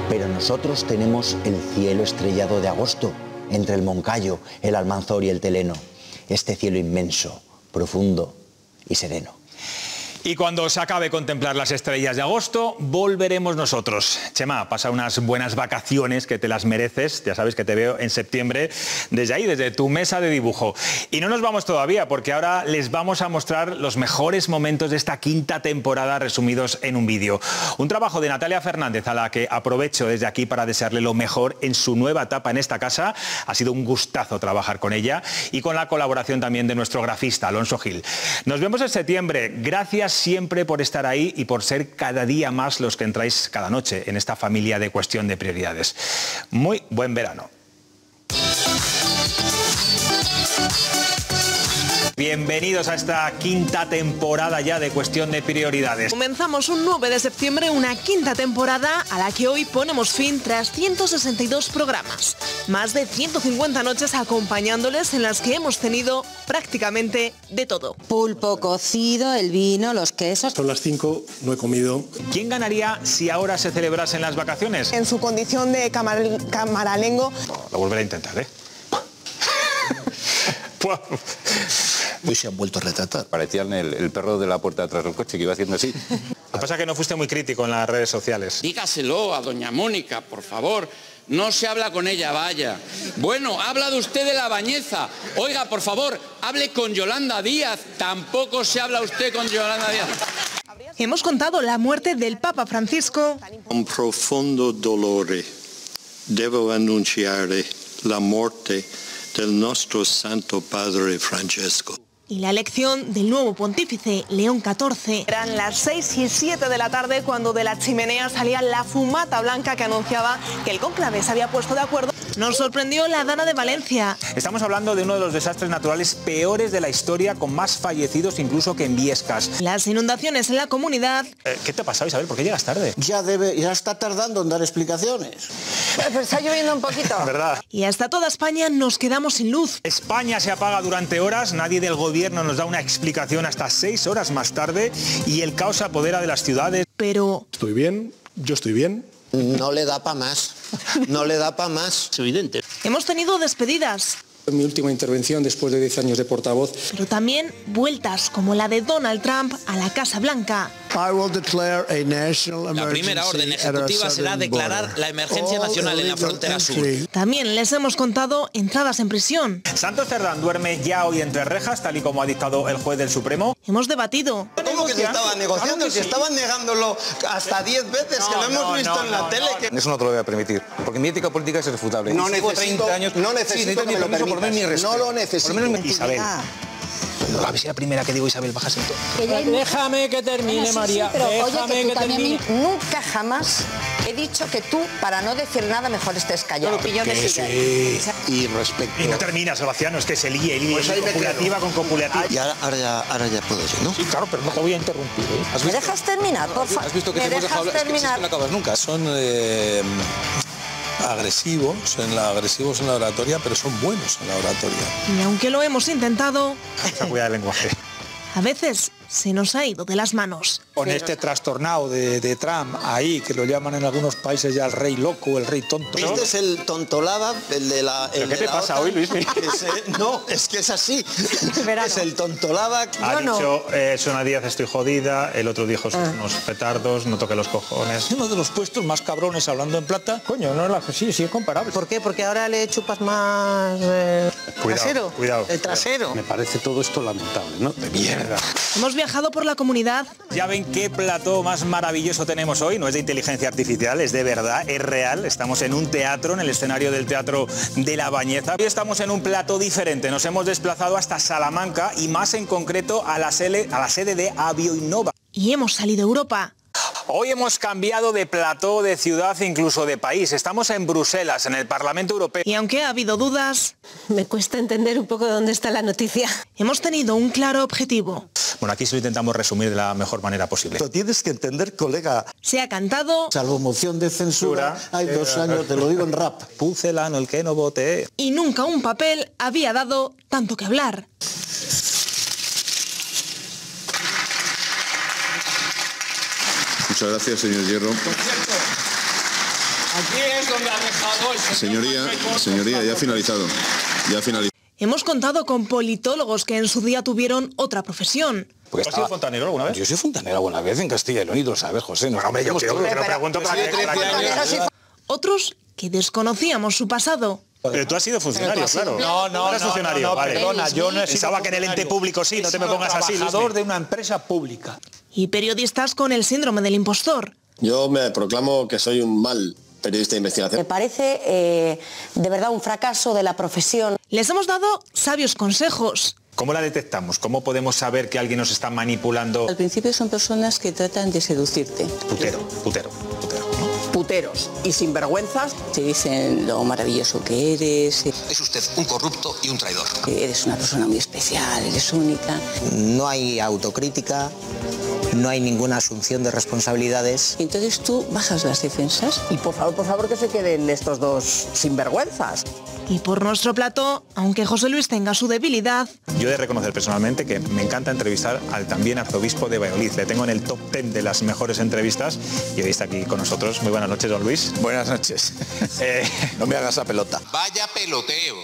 pero nosotros tenemos el cielo estrellado de agosto, entre el Moncayo, el Almanzor y el Teleno. Este cielo inmenso, profundo y sereno. Y cuando se acabe contemplar las estrellas de agosto, volveremos nosotros. Chema, pasa unas buenas vacaciones que te las mereces. Ya sabes que te veo en septiembre desde ahí, desde tu mesa de dibujo. Y no nos vamos todavía, porque ahora les vamos a mostrar los mejores momentos de esta quinta temporada resumidos en un vídeo. Un trabajo de Natalia Fernández, a la que aprovecho desde aquí para desearle lo mejor en su nueva etapa en esta casa. Ha sido un gustazo trabajar con ella y con la colaboración también de nuestro grafista, Alonso Gil. Nos vemos en septiembre. Gracias siempre por estar ahí y por ser cada día más los que entráis cada noche en esta familia de Cuestión de Prioridades. Muy buen verano. Bienvenidos a esta quinta temporada ya de Cuestión de Prioridades. Comenzamos un 9 de septiembre, una quinta temporada a la que hoy ponemos fin tras 162 programas. Más de 150 noches acompañándoles en las que hemos tenido prácticamente de todo. Pulpo cocido, el vino, los quesos. Son las 5, no he comido. ¿Quién ganaría si ahora se celebrasen las vacaciones? En su condición de camaralengo. Lo volveré a intentar, ¿eh? Hoy se han vuelto a retratar. Parecían el perro de la puerta de atrás del coche que iba haciendo así. Lo que pasa es que no fuiste muy crítico en las redes sociales. Dígaselo a doña Mónica, por favor. No se habla con ella, vaya. Bueno, ha hablado usted de la Bañeza. Oiga, por favor, hable con Yolanda Díaz. Tampoco se habla usted con Yolanda Díaz. Hemos contado la muerte del Papa Francisco. Con profondo dolore devo annunciare la muerte del nostro Santo Padre Francesco. Y la elección del nuevo pontífice, León XIV. Eran las 6 y 7 de la tarde cuando de la chimenea salía la fumata blanca que anunciaba que el cónclave se había puesto de acuerdo. Nos sorprendió la Dana de Valencia. Estamos hablando de uno de los desastres naturales peores de la historia, con más fallecidos incluso que en Biescas. Las inundaciones en la comunidad. ¿Qué te ha pasado, Isabel? ¿Por qué llegas tarde? Ya está tardando en dar explicaciones. Pues está lloviendo un poquito. ¿Verdad? Y hasta toda España nos quedamos sin luz. España se apaga durante horas, nadie del gobierno nos da una explicación hasta 6 horas más tarde y el caos se apodera de las ciudades. Pero... Estoy bien, yo estoy bien. No le da para más. No le da para más. Es evidente. Hemos tenido despedidas. Mi última intervención después de 10 años de portavoz. Pero también vueltas como la de Donald Trump a la Casa Blanca. La primera orden ejecutiva será declarar la emergencia nacional en la frontera sur. También les hemos contado entradas en prisión. Santos Cerdán duerme ya hoy entre rejas, tal y como ha dictado el juez del Supremo. Hemos debatido. ¿Cómo que se estaba negociando? Claro que sí. Estaban negándolo hasta 10 veces, que lo hemos visto en la tele. Que... Eso no te lo voy a permitir, porque mi ética política es irrefutable. No necesito, 30 años, no necesito que me lo permitas. No lo necesito. Isabel. A ver si la primera que digo, Isabel, bajas en todo. Déjame que termine, María. Pero déjame oye, que tú termine. Nunca jamás he dicho que tú, para no decir nada, mejor estés callado. Y respecto... Y no termina, Sebastián, es que se líe copulativa con copulativa. Y ahora ya puedo yo, ¿no? Sí, claro, pero no te voy a interrumpir. ¿Me dejas terminar, por favor? ¿Has visto que te hemos dejado hablar? Es que no acabas nunca. Son agresivos en la oratoria, pero son buenos en la oratoria. Y aunque lo hemos intentado, cuidado el lenguaje. A veces se nos ha ido de las manos. Con este trastornado de Trump ahí, que lo llaman en algunos países ya el rey loco, el rey tonto. Este es el tontolaba, el de la... ¿Pero qué te pasa hoy, Luis? No, es que es así. Es el tontolaba. Ha dicho, Sona Díaz, estoy jodida. El otro dijo, unos petardos, no toque los cojones. Uno de los puestos más cabrones hablando en plata. Coño, no es la... Sí, es comparable. ¿Por qué? Porque ahora le chupas más trasero. Cuidado. El trasero. Me parece todo esto lamentable, ¿no? De mierda. Hemos viajado por la comunidad. Ya ven qué plató más maravilloso tenemos hoy. No es de inteligencia artificial, es de verdad, es real. Estamos en un teatro, en el escenario del Teatro de la Bañeza. Hoy estamos en un plató diferente. Nos hemos desplazado hasta Salamanca y más en concreto a la sede de Avioinnova. Y hemos salido a Europa. Hoy hemos cambiado de plató, de ciudad, incluso de país. Estamos en Bruselas, en el Parlamento Europeo. Y aunque ha habido dudas, me cuesta entender un poco de dónde está la noticia. Hemos tenido un claro objetivo. Bueno, aquí se lo intentamos resumir de la mejor manera posible. Lo tienes que entender, colega. Se ha cantado... Salvo moción de censura, hay 2 años, te lo digo en rap. Pucelano, el que no vote. Y nunca un papel había dado tanto que hablar. Muchas gracias, señor Hierro. Aquí es donde ha dejado el Señoría, ya ha finalizado. Hemos contado con politólogos que en su día tuvieron otra profesión. ¿Has sido fontanero alguna vez? Yo soy fontanero alguna vez en Castilla y León, y lo sabes, José. No, hombre, yo creo que te lo pregunto para que... Otros que desconocíamos su pasado. Pero tú has sido funcionario, claro. No, eres funcionario, vale. Perdona, yo no he sido Pensaba que en el ente público sí, no te me pongas así. Trabajador de una empresa pública. Y periodistas con el síndrome del impostor. Yo me proclamo que soy un mal periodista de investigación. Me parece de verdad un fracaso de la profesión. Les hemos dado sabios consejos. ¿Cómo la detectamos? ¿Cómo podemos saber que alguien nos está manipulando? Al principio son personas que tratan de seducirte. Puteros y sinvergüenzas. Te dicen lo maravilloso que eres. Es usted un corrupto y un traidor. Eres una persona muy especial, eres única. No hay autocrítica, no hay ninguna asunción de responsabilidades. Y entonces tú bajas las defensas. Y por favor que se queden estos dos sinvergüenzas. Y por nuestro plató, aunque José Luis tenga su debilidad... Yo he de reconocer personalmente que me encanta entrevistar al también arzobispo de Valladolid. Le tengo en el top 10 de las mejores entrevistas y hoy está aquí con nosotros. Muy buenas noches, don Luis. Buenas noches. No me hagas a pelota. Vaya peloteo,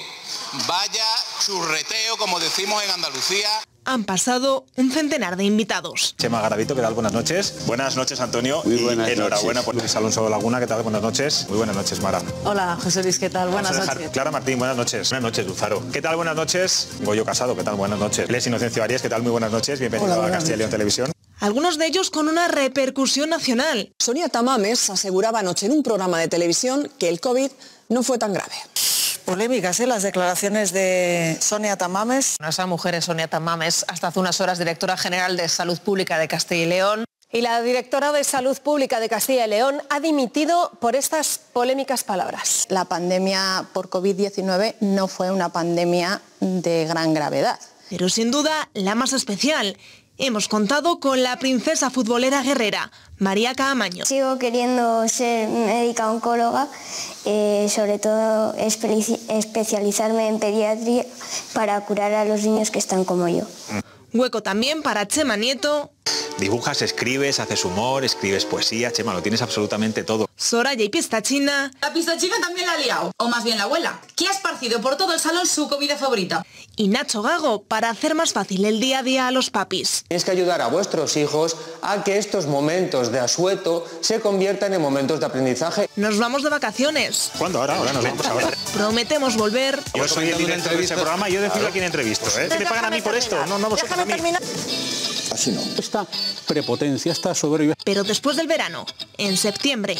vaya churreteo, como decimos en Andalucía. Han pasado un centenar de invitados. Chema Garavito, ¿qué tal? Buenas noches. Buenas noches, Antonio. Muy buenas y enhorabuena por Luis Alonso Laguna, ¿qué tal? Buenas noches. Muy buenas noches, Mara. Hola, José Luis, ¿qué tal? Buenas noches. Clara Martín, buenas noches. Buenas noches, Luzaro. ¿Qué tal? Buenas noches. Goyo Casado, ¿qué tal? Buenas noches. Les Inocencio Arias, ¿qué tal? Muy buenas noches. Bienvenido a Castilla y León Televisión. Algunos de ellos con una repercusión nacional. Sonia Tamames aseguraba anoche en un programa de televisión que el COVID no fue tan grave. Polémicas, las declaraciones de Sonia Tamames. Esa mujer es Sonia Tamames, hasta hace unas horas directora general de Salud Pública de Castilla y León. Y la directora de Salud Pública de Castilla y León ha dimitido por estas polémicas palabras. La pandemia por COVID-19 no fue una pandemia de gran gravedad. Pero sin duda la más especial. Hemos contado con la princesa futbolera guerrera, María Caamaño. Sigo queriendo ser médica oncóloga, sobre todo especializarme en pediatría para curar a los niños que están como yo. Hueco también para Chema Nieto. Dibujas, escribes, haces humor, escribes poesía, Chema, lo tienes absolutamente todo. Soraya y Pistachina. La Pistachina también la ha liado, o más bien la abuela, que ha esparcido por todo el salón su comida favorita. Y Nacho Gago, para hacer más fácil el día a día a los papis. Tenéis que ayudar a vuestros hijos a que estos momentos de asueto se conviertan en momentos de aprendizaje. Nos vamos de vacaciones. ¿Cuándo? Ahora nos vamos ahora. Prometemos volver. Yo soy el director de ese programa y yo decido a quién entrevisto, ¿eh? ¿Me pagan a mí por esto? No vosotros a mí. Así no. Esta prepotencia, esta soberbia. Pero después del verano, en septiembre.